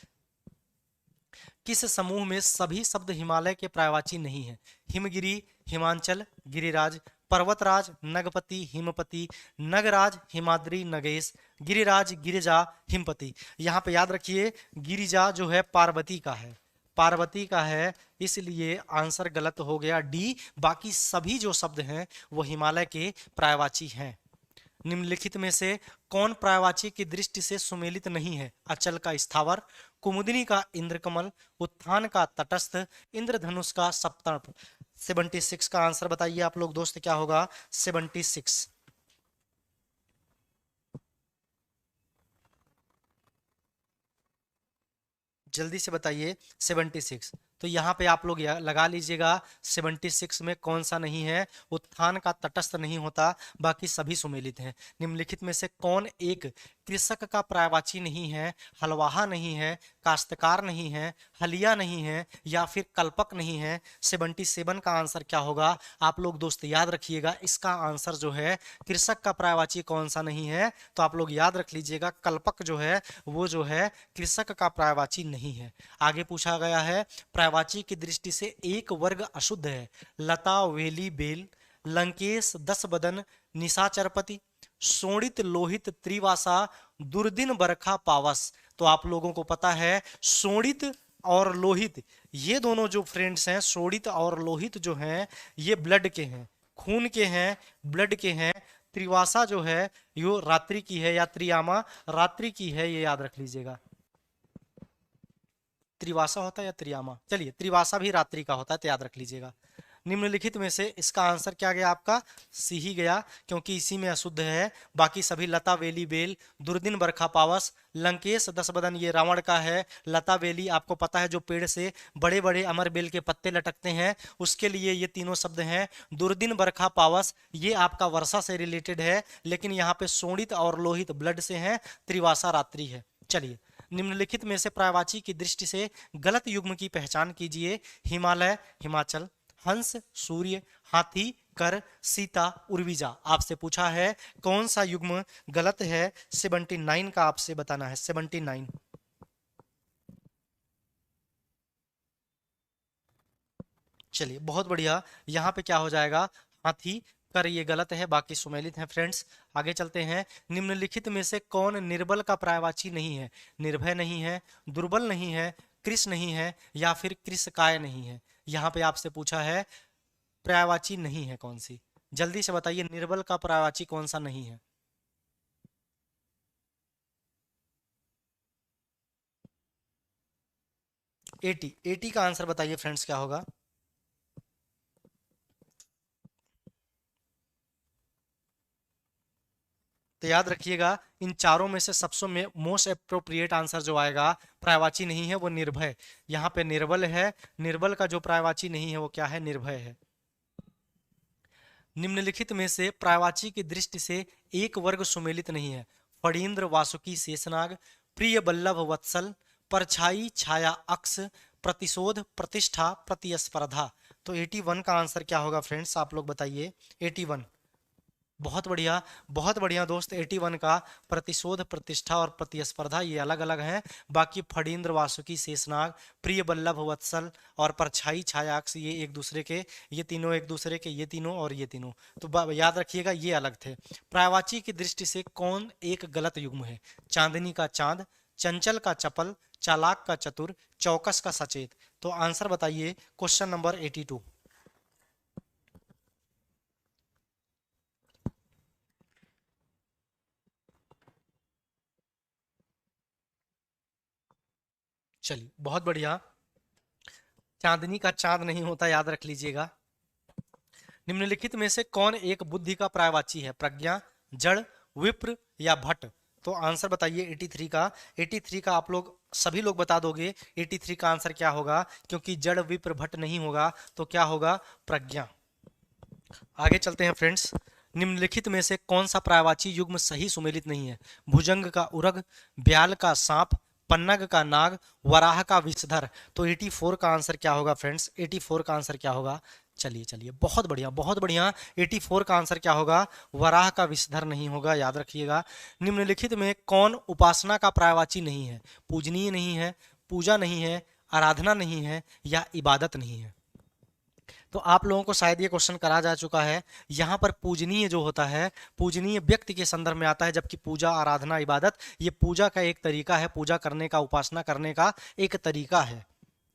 किस समूह में सभी शब्द हिमालय के पर्यायवाची नहीं है? हिमगिरी, हिमांचल, गिरिराज, पर्वतराज, नगपति, हिमपति, नगराज, हिमाद्री, नगेश, गिरिराज, गिरिजा, हिमपति। यहाँ पे याद रखिए, गिरिजा जो है पार्वती का है, पार्वती का है, इसलिए आंसर गलत हो गया डी। बाकी सभी जो शब्द हैं वो हिमालय के पर्यायवाची हैं। निम्नलिखित में से कौन पर्यायवाची की दृष्टि से सुमेलित नहीं है? अचल का स्थावर, कुमुदिनी का इंद्रकमल, उत्थान का तटस्थ, इंद्रधनुष का सप्तर्ष। 76 का आंसर बताइए आप लोग दोस्त, क्या होगा? 76। जल्दी से बताइए 76। तो यहाँ पे आप लोग लगा लीजिएगा, 76 में कौन सा नहीं है? उत्थान का तटस्थ नहीं होता, बाकी सभी सुमेलित हैं। निम्नलिखित में से कौन एक कृषक का पर्यायवाची नहीं है? हलवाहा नहीं है, काश्तकार नहीं है, हलिया नहीं है या फिर कल्पक नहीं है। 77 का आंसर क्या होगा? आप लोग दोस्त याद रखिएगा, इसका आंसर जो है, कृषक का पर्यायवाची कौन सा नहीं है? तो आप लोग याद रख लीजिएगा, कल्पक जो है वो जो है कृषक का पर्यायवाची नहीं है। आगे पूछा गया है, पर्यायवाची की दृष्टि से एक वर्ग अशुद्ध है? लता, वेली, बेल, लंकेश, दस बदन, निशाचरपति, शोणित, लोहित, त्रिवासा, दुर्दिन, बरखा, पावस। तो आप लोगों को पता है, शोणित और लोहित, ये दोनों जो फ्रेंड्स हैं, शोणित और लोहित जो हैं, ये ब्लड के हैं, खून के हैं, ब्लड के हैं। त्रिवासा जो है यो रात्रि की है, या त्रियामा रात्रि की है, ये याद रख लीजिएगा। त्रिवासा होता है या त्रियामा? चलिए, त्रिवासा भी रात्रि का होता है, तो याद रख लीजिएगा। निम्नलिखित में से इसका आंसर क्या गया आपका? सी ही गया, क्योंकि इसी में अशुद्ध है। बाकी सभी लता, वेली, बेल, दुर्दिन, बरखा, पावस, लंकेश, दस बदन, ये रावण का है। लता, वेली आपको पता है, जो पेड़ से बड़े बड़े अमर बेल के पत्ते लटकते हैं, उसके लिए ये तीनों शब्द हैं। दुर्दिन, बरखा, पावस ये आपका वर्षा से रिलेटेड है, लेकिन यहाँ पे शोणित और लोहित ब्लड से हैं। त्रिवासा रात्रि है। चलिए, निम्नलिखित में से पर्यायवाची की दृष्टि से गलत युग्म की पहचान कीजिए। हिमालय, हिमाचल, हंस, सूर्य, हाथी, कर, सीता, उर्विजा। आपसे पूछा है कौन सा युग्म गलत है? 79 का आपसे बताना है। 79। चलिए, बहुत बढ़िया। यहाँ पे क्या हो जाएगा? हाथी, कर ये गलत है, बाकी सुमेलित हैं फ्रेंड्स। आगे चलते हैं। निम्नलिखित में से कौन निर्बल का पर्यायवाची नहीं है? निर्भय नहीं है, दुर्बल नहीं है, कृश नहीं है, या फिर कृशकाय नहीं है। यहाँ पे आपसे पूछा है पर्यायवाची नहीं है कौन सी, जल्दी से बताइए निर्बल का पर्यायवाची कौन सा नहीं है। 80 का आंसर बताइए फ्रेंड्स क्या होगा। तो याद रखिएगा इन चारों में से सबसे मोस्ट अप्रोप्रिएट आंसर जो आएगा पर्यायवाची नहीं है वो निर्भय। यहाँ पे निर्बल है, निर्बल का जो पर्यायवाची नहीं है वो क्या है? निर्भय है। निम्नलिखित में से पर्यायवाची की दृष्टि से एक वर्ग सुमेलित नहीं है। फणींद्र, वासुकी, शेषनाग, प्रिय, बल्लभ, वत्सल, परछाई, छाया, अक्स, प्रतिशोध, प्रतिष्ठा, प्रतिस्पर्धा। तो 81 का आंसर क्या होगा फ्रेंड्स, आप लोग बताइए। 81, बहुत बढ़िया, बहुत बढ़िया दोस्त। 81 का प्रतिशोध, प्रतिष्ठा और प्रतिस्पर्धा ये अलग अलग हैं। बाकी फणींद्र, वासुकी, शेषनाग, प्रिय, बल्लभ, वत्सल और परछाई, छायाक्ष ये एक दूसरे के, ये तीनों एक दूसरे के, ये तीनों और ये तीनों। तो याद रखिएगा ये अलग थे। पर्यायवाची की दृष्टि से कौन एक गलत युग्म है? चांदनी का चांद, चंचल का चपल, चालाक का चतुर, चौकस का सचेत। तो आंसर बताइए क्वेश्चन नंबर 82। चलिए बहुत बढ़िया, चांदनी का चांद नहीं होता, याद रख लीजिएगा। निम्नलिखित में से कौन एक बुद्धि का पर्यायवाची है? प्रज्ञा, जड़, विप्र या भट्ट। तो आंसर बताइए 83 का। 83 का आप लोग सभी लोग बता दोगे 83 का आंसर क्या होगा, क्योंकि जड़, विप्र, भट्ट नहीं होगा तो क्या होगा? प्रज्ञा। आगे चलते हैं फ्रेंड्स। निम्नलिखित में से कौन सा पर्यायवाची युग्म सही सुमेलित नहीं है? भुजंग का उरग, ब्याल का सांप, पन्नग का नाग, वराह का विषधर। तो 84 का आंसर क्या होगा फ्रेंड्स? 84 का आंसर क्या होगा? चलिए चलिए, बहुत बढ़िया बहुत बढ़िया। 84 का आंसर क्या होगा? वराह का विषधर नहीं होगा, याद रखिएगा। निम्नलिखित में कौन उपासना का पर्यायवाची नहीं है? पूजनीय नहीं है, पूजा नहीं है, आराधना नहीं है, या इबादत नहीं है। तो आप लोगों को शायद ये क्वेश्चन करा जा चुका है। यहाँ पर पूजनीय जो होता है, पूजनीय व्यक्ति के संदर्भ में आता है, जबकि पूजा, आराधना, इबादत ये पूजा का एक तरीका है, पूजा करने का, उपासना करने का एक तरीका है।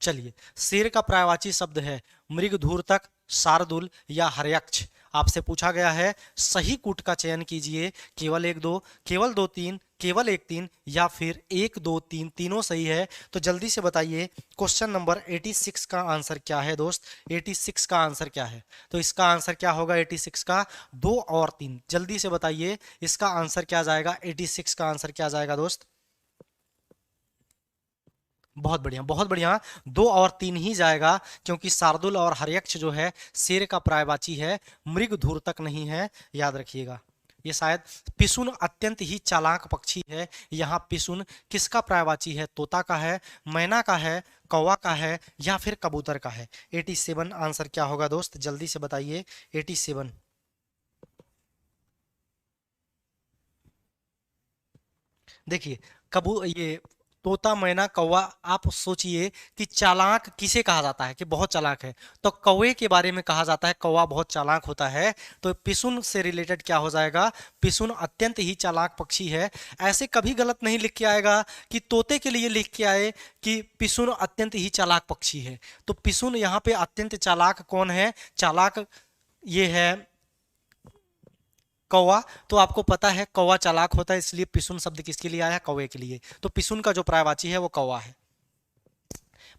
चलिए, शेर का पर्यायवाची शब्द है मृगधूर्तक, शार्दुल या हर्यक्ष। आपसे पूछा गया है सही कूट का चयन कीजिए, केवल एक दो, केवल दो तीन, केवल एक तीन, या फिर एक दो तीन तीनों सही है। तो जल्दी से बताइए क्वेश्चन नंबर 86 का आंसर क्या है दोस्त? 86 का आंसर क्या है? तो इसका आंसर क्या होगा 86 का? दो और तीन। जल्दी से बताइए इसका आंसर क्या जाएगा? 86 का आंसर क्या जाएगा दोस्त? बहुत बढ़िया बहुत बढ़िया, दो और तीन ही जाएगा, क्योंकि शार्दुल और हर्यक्ष जो है शेर का पर्यायवाची है, मृगधूर तक नहीं है, याद रखिएगा। ये शायद पिसुन अत्यंत ही चालाक पक्षी है। यहाँ पिसुन किसका पर्यायवाची है? तोता का है, मैना का है, कौवा का है, या फिर कबूतर का है। 87 आंसर क्या होगा दोस्त? जल्दी से बताइए 87। देखिए, कबू ये तोता, मैना, कौवा, आप सोचिए कि चालाक किसे कहा जाता है कि बहुत चालाक है? तो कौवे के बारे में कहा जाता है कौवा बहुत चालाक होता है। तो पिसुन से रिलेटेड क्या हो जाएगा? पिसुन अत्यंत ही चालाक पक्षी है। ऐसे कभी गलत नहीं लिख के आएगा कि तोते के लिए लिख के आए कि पिसुन अत्यंत ही चालाक पक्षी है। तो पिसुन यहाँ पे अत्यंत चालाक कौन है? चालाक ये है कौवा। तो आपको पता है कौवा चालाक होता है, इसलिए पिसुन शब्द किसके लिए आया? कौवे के लिए। तो पिसुन का जो पर्यायवाची है वो कौवा है।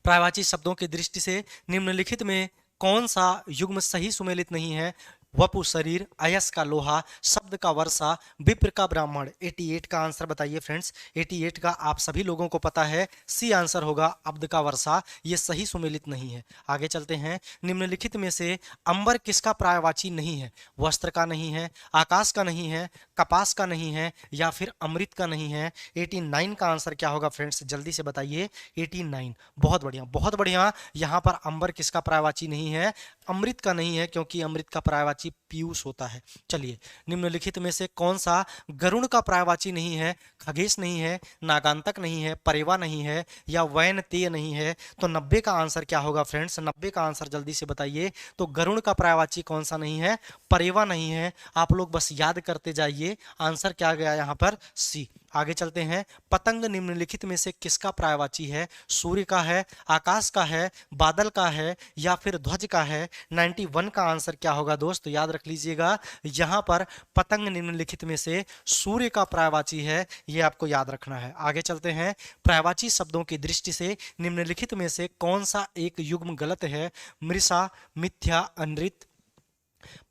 पर्यायवाची शब्दों की दृष्टि से निम्नलिखित में कौन सा युग्म सही सुमेलित नहीं है? वपु शरीर, अयस का लोहा, शब्द का वर्षा, विप्र का ब्राह्मण। 88 का आंसर बताइए फ्रेंड्स। 88 का आप सभी लोगों को पता है सी आंसर होगा, अब्द का वर्षा। ये सही सुमेलित नहीं है। आगे चलते हैं। निम्नलिखित में से अंबर किसका पर्यायवाची नहीं है? वस्त्र का नहीं है, आकाश का नहीं है, कपास का नहीं है, या फिर अमृत का नहीं है। 89 का आंसर क्या होगा फ्रेंड्स? जल्दी से बताइए 89। बहुत बढ़िया बहुत बढ़िया। यहाँ पर अंबर किसका पर्यायवाची नहीं है? अमृत का नहीं है, क्योंकि अमृत का पर्यायवाची पर्यायवाची पीयूष होता है। चलिए, निम्नलिखित में से कौन सा गरुड़ का पर्यायवाची नहीं है? खगेश नहीं है, नागांतक नहीं है, परेवा नहीं है, या वैनतेय नहीं है। तो 90 का आंसर क्या होगा फ्रेंड्स? 90 का आंसर जल्दी से बताइए। तो गरुड़ का पर्यायवाची कौन सा नहीं है? परेवा नहीं है। आप लोग बस याद करते जाइए। आंसर क्या गया यहाँ पर? सी। आगे चलते हैं। पतंग निम्नलिखित में से किसका पर्यायवाची है? सूर्य का है, आकाश का है, बादल का है, या फिर ध्वज का है? 91 का आंसर क्या होगा दोस्त? याद रख लीजिएगा, यहाँ पर पतंग निम्नलिखित में से सूर्य का पर्यायवाची है, ये आपको याद रखना है। आगे चलते हैं। पर्यायवाची शब्दों की दृष्टि से निम्नलिखित में से कौन सा एक युग्म गलत है? मृषा, मिथ्या, अनृत,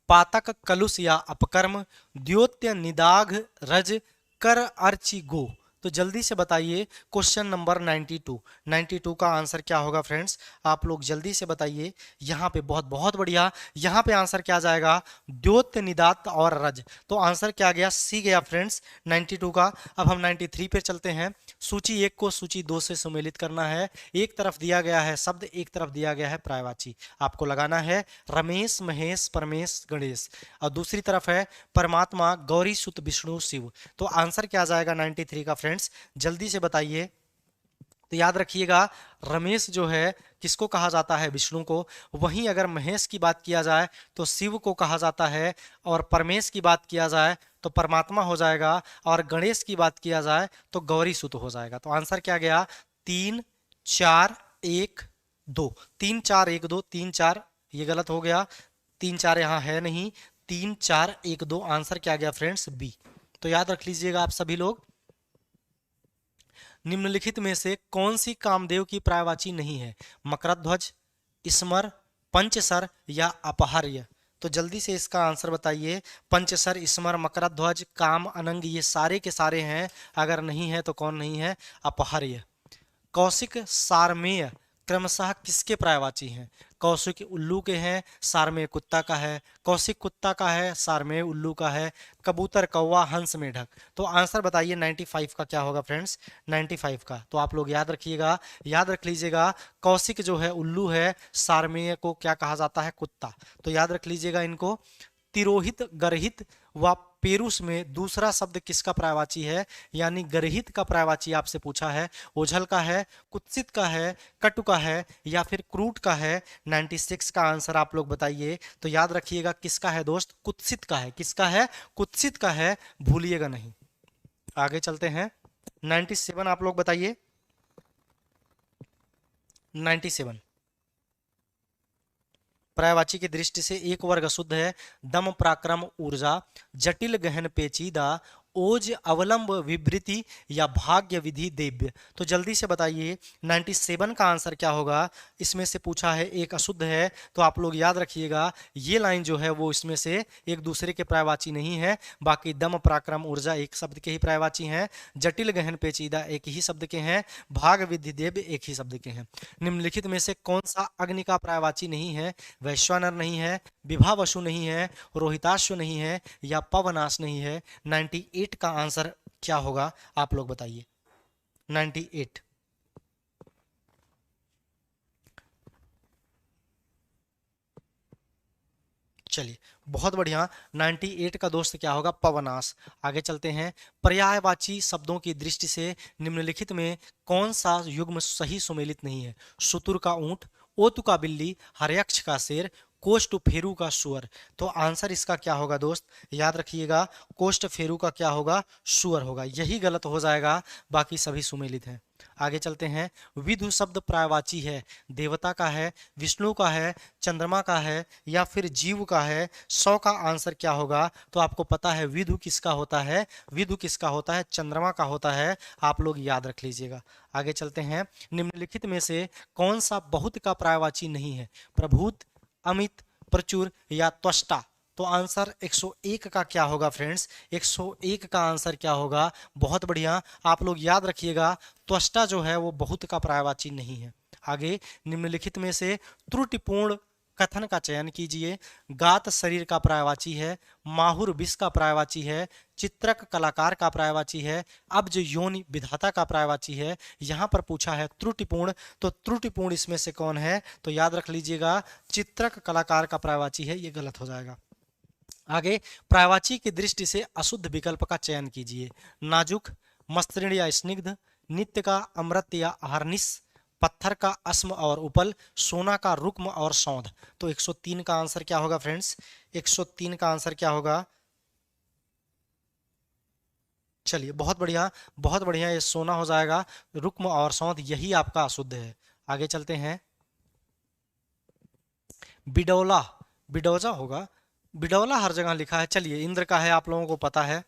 पातक, कलुष या अपकर्म, द्योत्य, निदाघ, रज, कर, अर्ची, गो। तो जल्दी से बताइए। क्वेश्चन नंबर 92, 92 का आंसर क्या होगा फ्रेंड्स? आप लोग जल्दी से बताइए। यहाँ पे बहुत बहुत बढ़िया, यहाँ पे आंसर क्या जाएगा? द्योत्य, निदात और रज। तो आंसर क्या गया? सी गया फ्रेंड्स 92 का। अब हम 93 पे चलते हैं। सूची 1 को सूची 2 से सम्मिलित करना है। एक तरफ दिया गया है शब्द, एक तरफ दिया गया है पर्यायवाची। आपको लगाना है रमेश, महेश, परमेश, गणेश, और दूसरी तरफ है परमात्मा, गौरी, सुत, विष्णु, शिव। तो आंसर क्या जाएगा 93 का फ्रेंड्स? जल्दी से बताइए। तो याद रखिएगा, रमेश जो है किसको कहा जाता है? विष्णु को। वहीं अगर महेश की बात किया जाए तो शिव को कहा जाता है, और परमेश की बात किया जाए तो परमात्मा हो जाएगा, और गणेश की बात किया जाए तो गौरी सुत हो जाएगा। तो आंसर क्या गया? 3 4 1 2। 3 4 1 2, 3 4 ये गलत हो गया, 3 4 यहाँ है नहीं, 3 4 1 2। आंसर क्या गया फ्रेंड्स? बी। तो याद रख लीजिएगा आप सभी लोग। निम्नलिखित में से कौन सी कामदेव की पर्यायवाची नहीं है? मकरध्वज, स्मर, पंचसर या अपहार्य। तो जल्दी से इसका आंसर बताइए। पंचसर, स्मर, मकरध्वज, काम, अनंग, ये सारे के सारे हैं। अगर नहीं है तो कौन नहीं है? अपहार्य। कौशिक, सारमेय क्रमशः किसके पर्यायवाची हैं? कौशिक उल्लू के हैं, सारमेय कुत्ता का है। कौशिक कुत्ता का है, सारमेय उल्लू का है। कबूतर, कौवा, हंस, मेढक। तो आंसर बताइए 95 का क्या होगा फ्रेंड्स? 95 का। तो आप लोग याद रखिएगा, याद रख लीजिएगा। कौशिक जो है उल्लू है, सारमेय को क्या कहा जाता है? कुत्ता। तो याद रख लीजिएगा इनको। तिरोहित, गर्हित व पेरुस में दूसरा शब्द किसका पर्यायवाची है? यानी गर्हित का पर्यायवाची आपसे पूछा है। ओझल का है, कुत्सित का है, कटु का है, या फिर क्रूट का है? 96 का आंसर आप लोग बताइए। तो याद रखिएगा किसका है दोस्त? कुत्सित का है। किसका है? कुत्सित का है, भूलिएगा नहीं। आगे चलते हैं। 97 आप लोग बताइए। 97 पर्यायवाची की दृष्टि से एक वर्ग अशुद्ध है। दम, पराक्रम, ऊर्जा, जटिल, गहन, पेचीदा, ओज, अवलंब, विवृति, या भाग्य, विधि, देव्य। तो जल्दी से बताइए 97 का आंसर क्या होगा? इसमें से पूछा है एक अशुद्ध है, तो आप लोग याद रखिएगा ये लाइन जो है वो इसमें से एक दूसरे के पर्यायवाची नहीं है। बाकी दम, पराक्रम, ऊर्जा एक शब्द के ही पर्यायवाची हैं। जटिल, गहन, पेचीदा एक ही शब्द के हैं। भाग, विधि, देव्य एक ही शब्द के हैं। निम्नलिखित में से कौन सा अग्नि का पर्यायवाची नहीं है? वैश्वानर नहीं है, विभावसु नहीं है, रोहिताश्व नहीं है, या पवनाश नहीं है। 98 का आंसर क्या होगा? आप लोग बताइए। 98। चलिए, बहुत बढ़िया। 98 का दोस्त क्या होगा? पवनाश। आगे चलते हैं। पर्यायवाची शब्दों की दृष्टि से निम्नलिखित में कौन सा युग्म सही सुमेलित नहीं है? शुतुर का ऊंट, ओतु का बिल्ली, हर्यक्ष का शेर, कोष्ठ फेरू का सुअर। तो आंसर इसका क्या होगा दोस्त? याद रखिएगा, कोष्ठ फेरू का क्या होगा? सुअर होगा। यही गलत हो जाएगा, बाकी सभी सुमेलित हैं। आगे चलते हैं। विधु शब्द पर्यायवाची है। देवता का है, विष्णु का है, चंद्रमा का है, या फिर जीव का है। 100 का आंसर क्या होगा? तो आपको पता है विधु किसका होता है? विधु किसका होता है? चंद्रमा का होता है। आप लोग याद रख लीजिएगा। आगे चलते हैं। निम्नलिखित में से कौन सा बहुत का पर्यायवाची नहीं है? प्रभुत, अमित, प्रचुर, या त्वष्टा। तो आंसर 101 का क्या होगा फ्रेंड्स? 101 का आंसर क्या होगा? बहुत बढ़िया, आप लोग याद रखिएगा त्वष्टा जो है वो बहुत का पर्यायवाची नहीं है। आगे निम्नलिखित में से त्रुटिपूर्ण कथन का चयन कीजिए। गात शरीर का पर्यायवाची है, माहुर विष का पर्यायवाची है, चित्रक कलाकार का पर्यायवाची है, अब्ज योनि विधाता का पर्यायवाची है। यहाँ पर पूछा है त्रुटिपूर्ण, तो त्रुटिपूर्ण इसमें से कौन है? तो याद रख लीजिएगा चित्रक कलाकार का पर्यायवाची है, ये गलत हो जाएगा। आगे, पर्यायवाची की दृष्टि से अशुद्ध विकल्प का चयन कीजिए। नाजुक, मसृण या स्निग्ध, नित्य का अमृत या अहर्निश, पत्थर का अस्म और उपल, सोना का रुक्म और सौंध। तो 103 का आंसर क्या होगा फ्रेंड्स? 103 का आंसर क्या होगा? चलिए, बहुत बढ़िया, बहुत बढ़िया, ये सोना हो जाएगा। रुक्म और सौंध यही आपका अशुद्ध है। आगे चलते हैं। बिडौला, बिडौजा होगा, बिडौला हर जगह लिखा है। चलिए, इंद्र का है, आप लोगों को पता है।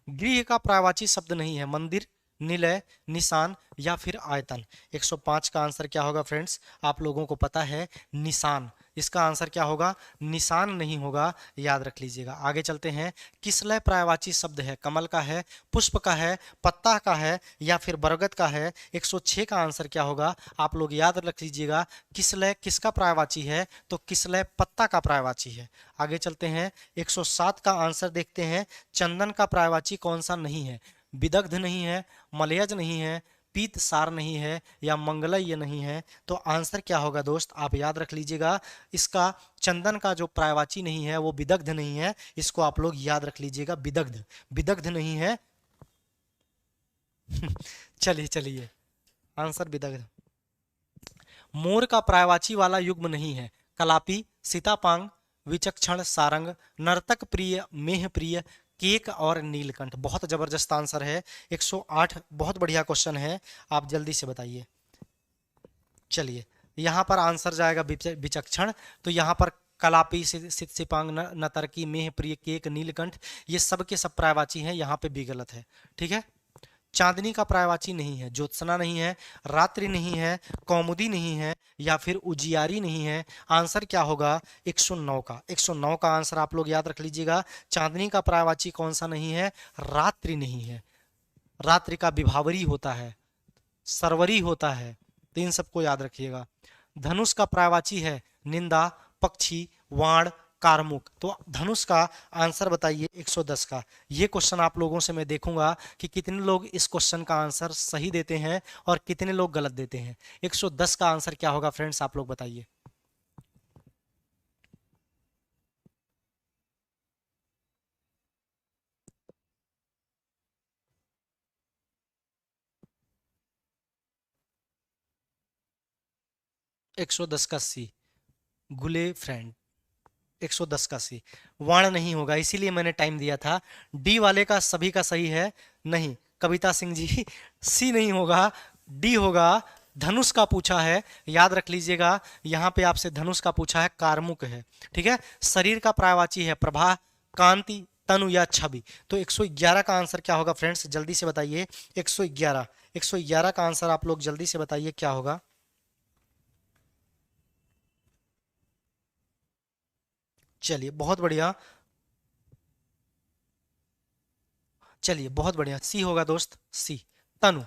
गृह का पर्यायवाची शब्द नहीं है। मंदिर, निलय, निशान या फिर आयतन। 105 का आंसर क्या होगा फ्रेंड्स? आप लोगों को पता है, निशान। इसका आंसर क्या होगा? निशान नहीं होगा, याद रख लीजिएगा। आगे चलते हैं। किसलय पर्यायवाची शब्द है? कमल का है, पुष्प का है, पत्ता का है या फिर बरगद का है। 106 का आंसर क्या होगा? आप लोग याद रख लीजिएगा। किसलय किसका पर्यायवाची है? तो किसलय पत्ता का पर्यायवाची है। आगे चलते हैं। 107 का आंसर देखते हैं। चंदन का पर्यायवाची कौन सा नहीं है? विदग्ध नहीं है, मलयज नहीं है, पीत सार नहीं है या मंगलय नहीं है। तो आंसर क्या होगा दोस्त? आप याद रख लीजिएगा। इसका चंदन का जो पर्यायवाची नहीं है वो विदग्ध नहीं है। इसको आप लोग याद रख लीजिएगा, विदग्ध, विदग्ध नहीं है। चलिए चलिए, आंसर विदग्ध। मोर का पर्यायवाची वाला युग्म नहीं है। कलापी, सीतापांग, विचक्षण, सारंग, नर्तक प्रिय, मेह प्रिय, केक और नीलकंठ। बहुत जबरदस्त आंसर है। 108, बहुत बढ़िया क्वेश्चन है, आप जल्दी से बताइए। चलिए, यहाँ पर आंसर जाएगा विचक्षण। तो यहाँ पर कलापी, सिपांग, नतर्की, मेह प्रिय, केक, नीलकंठ, ये सब के सब पर्यायवाची हैं, यहाँ पे भी गलत है। ठीक है। चांदनी का पर्यायवाची नहीं है। ज्योत्सना नहीं है, रात्रि नहीं है, कौमुदी नहीं है या फिर उजियारी नहीं है। आंसर क्या होगा? 109 का। 109 का आंसर आप लोग याद रख लीजिएगा। चांदनी का पर्यायवाची कौन सा नहीं है? रात्रि नहीं है। रात्रि का विभावरी होता है, सरवरी होता है, तो इन सबको याद रखिएगा। धनुष का पर्यायवाची है निंदा, पक्षी, वाण, कारमुक। तो धनुष का आंसर बताइए 110 का। ये क्वेश्चन आप लोगों से मैं देखूंगा कि कितने लोग इस क्वेश्चन का आंसर सही देते हैं और कितने लोग गलत देते हैं। 110 का आंसर क्या होगा फ्रेंड्स? आप लोग बताइए। एक सौ दस का सी, गुले फ्रेंड। 110 का सी, वाण नहीं होगा, इसीलिए मैंने टाइम दिया था। डी वाले का सभी का सही है, नहीं कविता सिंह जी। सी नहीं होगा, डी होगा। धनुष का पूछा है, याद रख लीजिएगा। यहाँ पे आपसे धनुष का पूछा है, कार्मुक है। ठीक है। शरीर का पर्यायवाची है प्रभा, कांति, तनु या छवि। तो 111 का आंसर क्या होगा फ्रेंड्स? जल्दी से बताइए। 111, 111 का आंसर आप लोग जल्दी से बताइए क्या होगा। चलिए, बहुत बढ़िया, चलिए बहुत बढ़िया, सी होगा दोस्त, सी, तनु।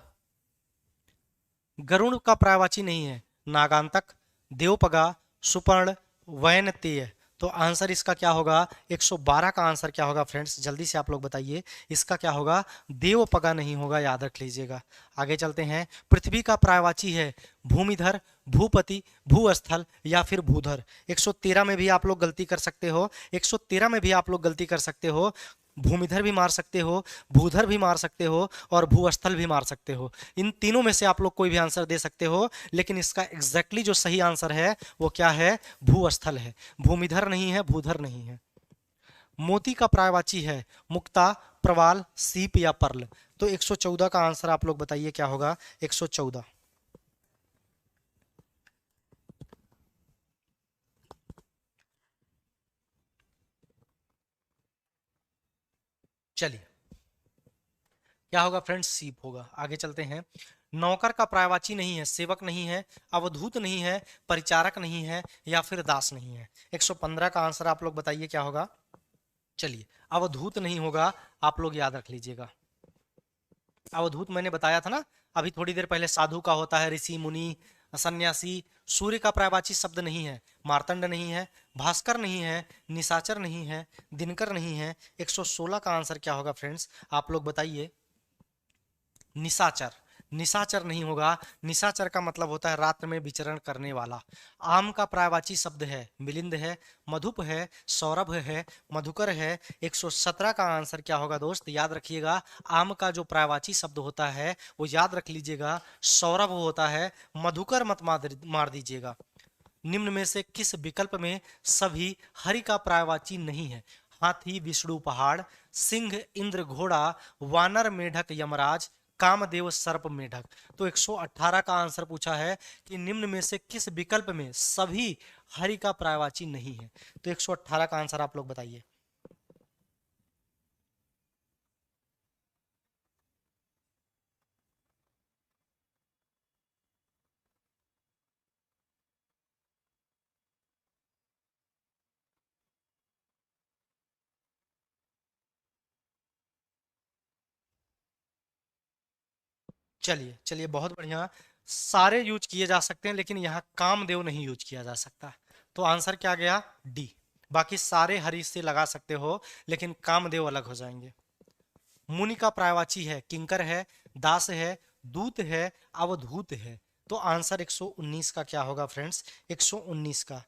गरुण का पर्यायवाची नहीं है। नागांतक, देवपगा, सुपर्ण, वैनतेय। तो आंसर इसका क्या होगा? 112 का आंसर क्या होगा फ्रेंड्स? जल्दी से आप लोग बताइए। इसका क्या होगा? देवपगा नहीं होगा, याद रख लीजिएगा। आगे चलते हैं। पृथ्वी का पर्यायवाची है भूमिधर, भूपति, भूस्थल या फिर भूधर। 113 में भी आप लोग गलती कर सकते हो। 113 में भी आप लोग गलती कर सकते हो। भूमिधर भी मार सकते हो, भूधर भी मार सकते हो और भूस्थल भी मार सकते हो। इन तीनों में से आप लोग कोई भी आंसर दे सकते हो, लेकिन इसका एग्जैक्टली जो सही आंसर है वो क्या है? भूस्थल है। भूमिधर नहीं है, भूधर नहीं है। मोती का पर्यायवाची है मुक्ता, प्रवाल, सीप या पर्ल। तो 114 का आंसर आप लोग बताइए क्या होगा? 114। चलिए, क्या होगा फ्रेंड्स? सीप होगा। आगे चलते हैं। नौकर का पर्यायवाची नहीं है, सेवक नहीं है, अवधूत नहीं है, परिचारक नहीं है या फिर दास नहीं है। 115 का आंसर आप लोग बताइए क्या होगा। चलिए, अवधूत नहीं होगा, आप लोग याद रख लीजिएगा। अवधूत मैंने बताया था ना अभी थोड़ी देर पहले, साधु का होता है, ऋषि, मुनि, सन्यासी। सूर्य का पर्यायवाची शब्द नहीं है। मार्तंड नहीं है, भास्कर नहीं है, निशाचर नहीं है, दिनकर नहीं है। 116 का आंसर क्या होगा फ्रेंड्स? आप लोग बताइए। निशाचर। निशाचर नहीं होगा। निशाचर का मतलब होता है रात्र में विचरण करने वाला। आम का पर्यायवाची शब्द है मिलिंद है, मधुप है, सौरभ है, मधुकर है। 117 का आंसर क्या होगा दोस्त, याद रखिएगा। आम का जो पर्यायवाची शब्द होता है वो याद रख लीजिएगा, सौरभ होता है। मधुकर मत मार दीजिएगा। निम्न में से किस विकल्प में सभी हरि का पर्यायवाची नहीं है? हाथी, विष्णु, पहाड़, सिंह, इंद्र, घोड़ा, वानर, मेढक, यमराज, कामदेव, सर्प, मेढक। तो 118 का आंसर पूछा है कि निम्न में से किस विकल्प में सभी हरि का पर्यायवाची नहीं है। तो 118 का आंसर आप लोग बताइए। चलिए चलिए, बहुत बढ़िया। सारे यूज किए जा सकते हैं लेकिन यहाँ कामदेव नहीं यूज किया जा सकता। तो आंसर क्या गया, डी। बाकी सारे हरि से लगा सकते हो लेकिन कामदेव अलग हो जाएंगे। मुनि का पर्यायवाची है किंकर है, दास है, दूत है, अवधूत है। तो आंसर 119 का क्या होगा फ्रेंड्स, 119 का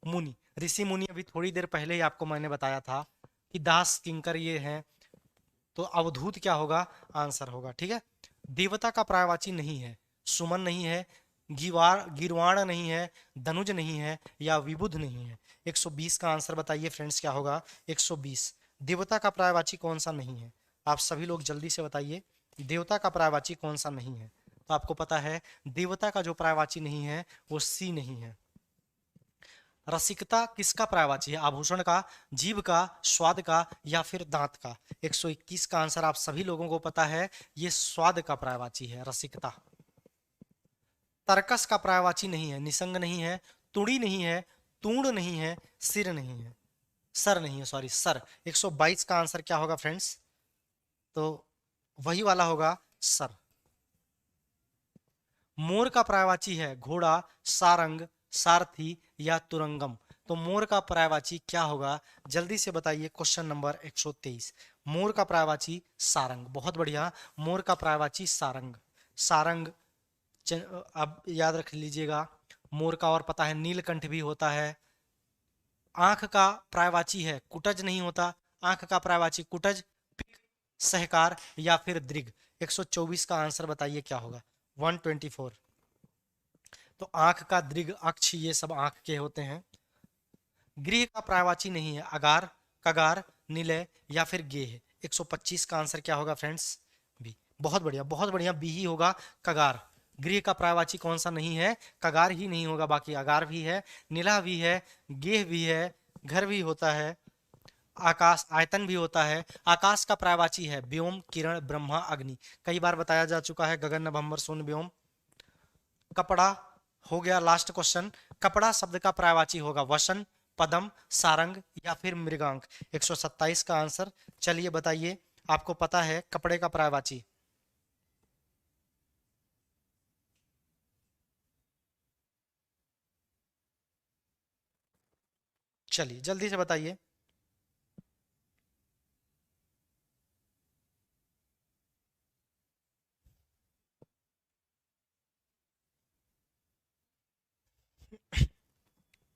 मुनि, ऋषि मुनि। अभी थोड़ी देर पहले ही आपको मैंने बताया था कि दास किंकर ये हैं। तो अवधूत क्या होगा, आंसर होगा। ठीक है। देवता का पर्यायवाची नहीं है, सुमन नहीं है, गिरवाण नहीं है, धनुज नहीं है, या विबुध नहीं है। 120 का आंसर बताइए फ्रेंड्स क्या होगा, 120। देवता का पर्यायवाची कौन सा नहीं है, आप सभी लोग जल्दी से बताइए। देवता का पर्यायवाची कौन सा नहीं है? तो आपको पता है देवता का जो पर्यायवाची नहीं है वो सी नहीं है। रसिकता किसका पर्यायवाची है? आभूषण का, जीभ का, स्वाद का, या फिर दांत का? 121 का आंसर आप सभी लोगों को पता है, ये स्वाद का पर्यायवाची है, रसिकता। तर्कस का पर्यायवाची नहीं है, निसंग नहीं है, तुड़ी नहीं है, तूण नहीं है, सिर नहीं है, सर नहीं है, सॉरी सर। 122 का आंसर क्या होगा फ्रेंड्स, तो वही वाला होगा, सर। मोर का पर्यायवाची है घोड़ा, सारंग, सारथी, या तुरंगम। तो मोर का पर्यायवाची क्या होगा, जल्दी से बताइए। Question number 123। मोर का पर्यायवाची सारंग, बहुत बढ़िया। मोर का पर्यायवाची सारंग, सारंग। अब याद रख लीजिएगा। मोर का और पता है नीलकंठ भी होता है। आंख का पर्यायवाची है कुटज नहीं होता। आंख का पर्यायवाची कुटज, पिक, सहकार, या फिर दृग। 124 का आंसर बताइए क्या होगा, 124। तो आंख का दृग, अक्ष, ये सब आंख के होते हैं। गृह का पर्यायवाची नहीं है, अगार, कगार, निलय, या फिर गेह। 125 का आंसर क्या होगा फ्रेंड्स, बी। बहुत बढ़िया बहुत बढ़िया, बी ही होगा, कगार। गृह का पर्यायवाची कौन सा नहीं है, कगार ही नहीं होगा, बाकी अगार भी है, निला भी है, गेह भी है, घर भी होता है, आकाश आयतन भी होता है। आकाश का पर्यायवाची है व्योम, किरण, ब्रह्मा, अग्नि। कई बार बताया जा चुका है, गगन, नभम्बर, शून्य, व्योम। कपड़ा हो गया लास्ट क्वेश्चन। कपड़ा शब्द का पर्यायवाची होगा वसन, पदम, सारंग, या फिर मृगांक। 127 का आंसर, चलिए बताइए। आपको पता है कपड़े का पर्यायवाची, चलिए जल्दी से बताइए।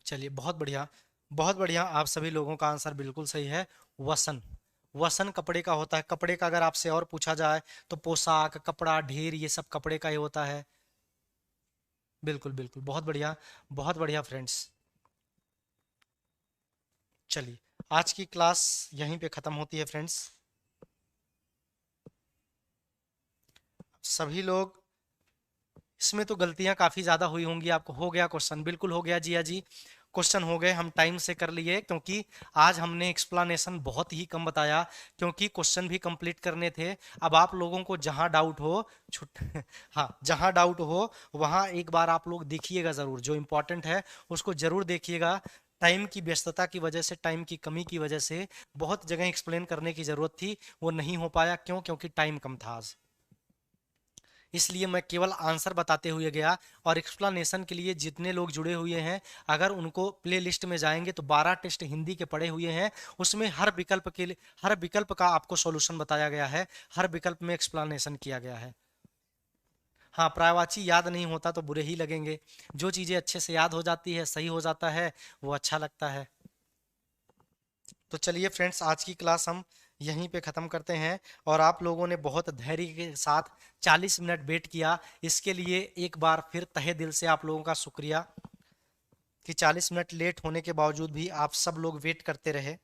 चलिए बहुत बढ़िया बहुत बढ़िया, आप सभी लोगों का आंसर बिल्कुल सही है, वसन। वसन कपड़े का होता है। कपड़े का अगर आपसे और पूछा जाए तो पोशाक, कपड़ा, ढेर, ये सब कपड़े का ही होता है। बिल्कुल बिल्कुल, बहुत बढ़िया फ्रेंड्स। चलिए आज की क्लास यहीं पे ख़त्म होती है फ्रेंड्स। सभी लोग, इसमें तो गलतियां काफ़ी ज़्यादा हुई होंगी। आपको हो गया क्वेश्चन, बिल्कुल हो गया जिया जी, क्वेश्चन हो गए। हम टाइम से कर लिए क्योंकि आज हमने एक्सप्लेनेशन बहुत ही कम बताया, क्योंकि क्वेश्चन भी कंप्लीट करने थे। अब आप लोगों को जहां डाउट हो छुट हाँ, जहां डाउट हो वहां एक बार आप लोग देखिएगा ज़रूर, जो इम्पोर्टेंट है उसको ज़रूर देखिएगा। टाइम की व्यस्तता की वजह से, टाइम की कमी की वजह से बहुत जगह एक्सप्लेन करने की ज़रूरत थी, वो नहीं हो पाया। क्यों? क्योंकि टाइम कम था आज, इसलिए मैं केवल आंसर बताते हुए गया। और एक्सप्लेनेशन के लिए जितने लोग जुड़े हुए हैं, अगर उनको प्ले लिस्ट में जाएंगे तो 12 टेस्ट हिंदी के पढ़े हुए हैं। उसमें हर विकल्प के लिए, हर विकल्प का आपको सॉल्यूशन बताया गया है, हर विकल्प में एक्सप्लेनेशन किया गया है। हाँ, पर्यायवाची याद नहीं होता तो बुरे ही लगेंगे। जो चीज़ें अच्छे से याद हो जाती है, सही हो जाता है, वो अच्छा लगता है। तो चलिए फ्रेंड्स, आज की क्लास हम यहीं पे ख़त्म करते हैं। और आप लोगों ने बहुत धैर्य के साथ 40 मिनट वेट किया, इसके लिए एक बार फिर तहे दिल से आप लोगों का शुक्रिया कि 40 मिनट लेट होने के बावजूद भी आप सब लोग वेट करते रहे।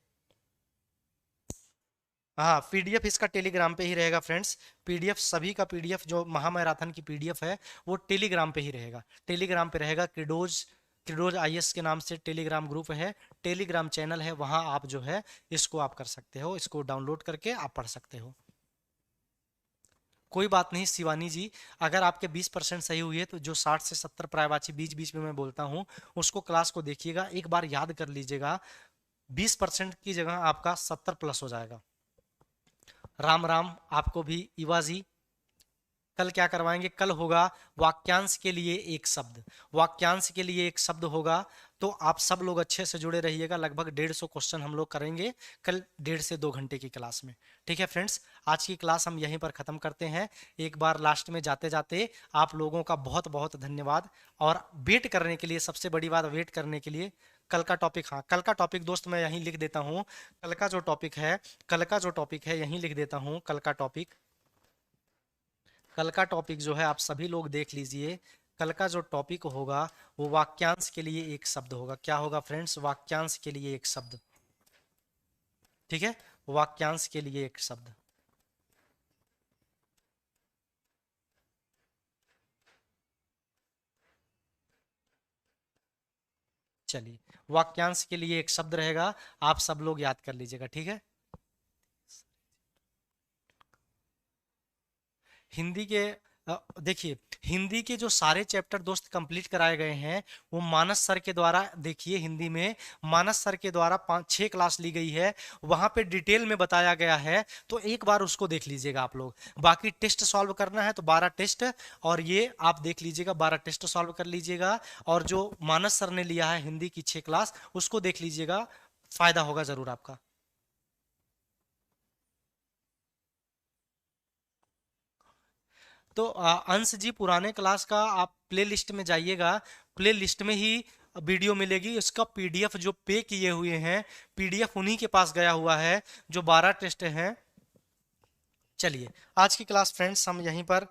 हाँ, पीडीएफ इसका टेलीग्राम पे ही रहेगा फ्रेंड्स। पीडीएफ सभी का पीडीएफ जो महामैराथन की पीडीएफ है वो टेलीग्राम पे ही रहेगा। टेलीग्राम पे रहेगा, क्रिडोज क्रिडोज आईएएस के नाम से टेलीग्राम ग्रुप है, टेलीग्राम चैनल है, वहाँ आप जो है इसको आप कर सकते हो, इसको डाउनलोड करके आप पढ़ सकते हो। कोई बात नहीं शिवानी जी, अगर आपके 20% सही हुई है तो जो 60 से 70 पर्यायवाची बीच बीच में मैं बोलता हूँ उसको क्लास को देखिएगा, एक बार याद कर लीजिएगा। 20% की जगह आपका 70 प्लस हो जाएगा। राम राम आपको भी युवा जी। कल क्या करवाएंगे? कल होगा वाक्यांश के लिए एक शब्द। वाक्यांश के लिए एक शब्द होगा, तो आप सब लोग अच्छे से जुड़े रहिएगा। लगभग 150 क्वेश्चन हम लोग करेंगे कल 1.5 से 2 घंटे की क्लास में। ठीक है फ्रेंड्स, आज की क्लास हम यहीं पर ख़त्म करते हैं। एक बार लास्ट में जाते जाते आप लोगों का बहुत बहुत धन्यवाद। और वेट करने के लिए, सबसे बड़ी बात वेट करने के लिए। कल का टॉपिक, हाँ कल का टॉपिक दोस्त मैं यहीं लिख देता हूँ। कल का जो टॉपिक है, कल का जो टॉपिक है यहीं लिख देता हूँ। कल का टॉपिक, कल का टॉपिक जो है आप सभी लोग देख लीजिए। कल का जो टॉपिक होगा वो वाक्यांश के लिए एक शब्द होगा। क्या होगा फ्रेंड्स? वाक्यांश के लिए एक शब्द। ठीक है, वाक्यांश के लिए एक शब्द। चलिए, वाक्यांश के लिए एक शब्द रहेगा, आप सब लोग याद कर लीजिएगा। ठीक है, हिंदी के देखिए, हिंदी के जो सारे चैप्टर दोस्त कंप्लीट कराए गए हैं वो मानस सर के द्वारा। देखिए हिंदी में मानस सर के द्वारा 5-6 क्लास ली गई है, वहां पे डिटेल में बताया गया है, तो एक बार उसको देख लीजिएगा आप लोग। बाकी टेस्ट सॉल्व करना है तो 12 टेस्ट, और ये आप देख लीजिएगा, 12 टेस्ट सॉल्व कर लीजिएगा। और जो मानस सर ने लिया है हिंदी की 6 क्लास, उसको देख लीजिएगा, फायदा होगा जरूर आपका। तो अंश जी, पुराने क्लास का आप प्ले लिस्ट में जाइएगा, प्ले लिस्ट में ही वीडियो मिलेगी। इसका पीडीएफ जो पे किए हुए हैं, पीडीएफ उन्हीं के पास गया हुआ है जो 12 टेस्ट हैं। चलिए, आज की क्लास फ्रेंड्स हम यहीं पर,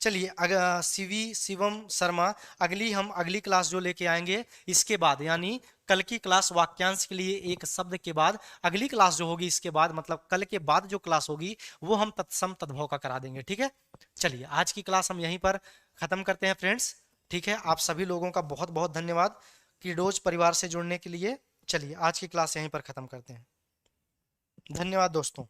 चलिए अगर शिवम शर्मा, अगली क्लास जो लेके आएंगे इसके बाद, यानी कल की क्लास वाक्यांश के लिए एक शब्द के बाद, अगली क्लास जो होगी इसके बाद, मतलब कल के बाद जो क्लास होगी वो हम तत्सम तद्भव का करा देंगे। ठीक है, चलिए आज की क्लास हम यहीं पर खत्म करते हैं फ्रेंड्स। ठीक है, आप सभी लोगों का बहुत बहुत धन्यवाद किडोज परिवार से जुड़ने के लिए। चलिए आज की क्लास यहीं पर खत्म करते हैं। धन्यवाद दोस्तों।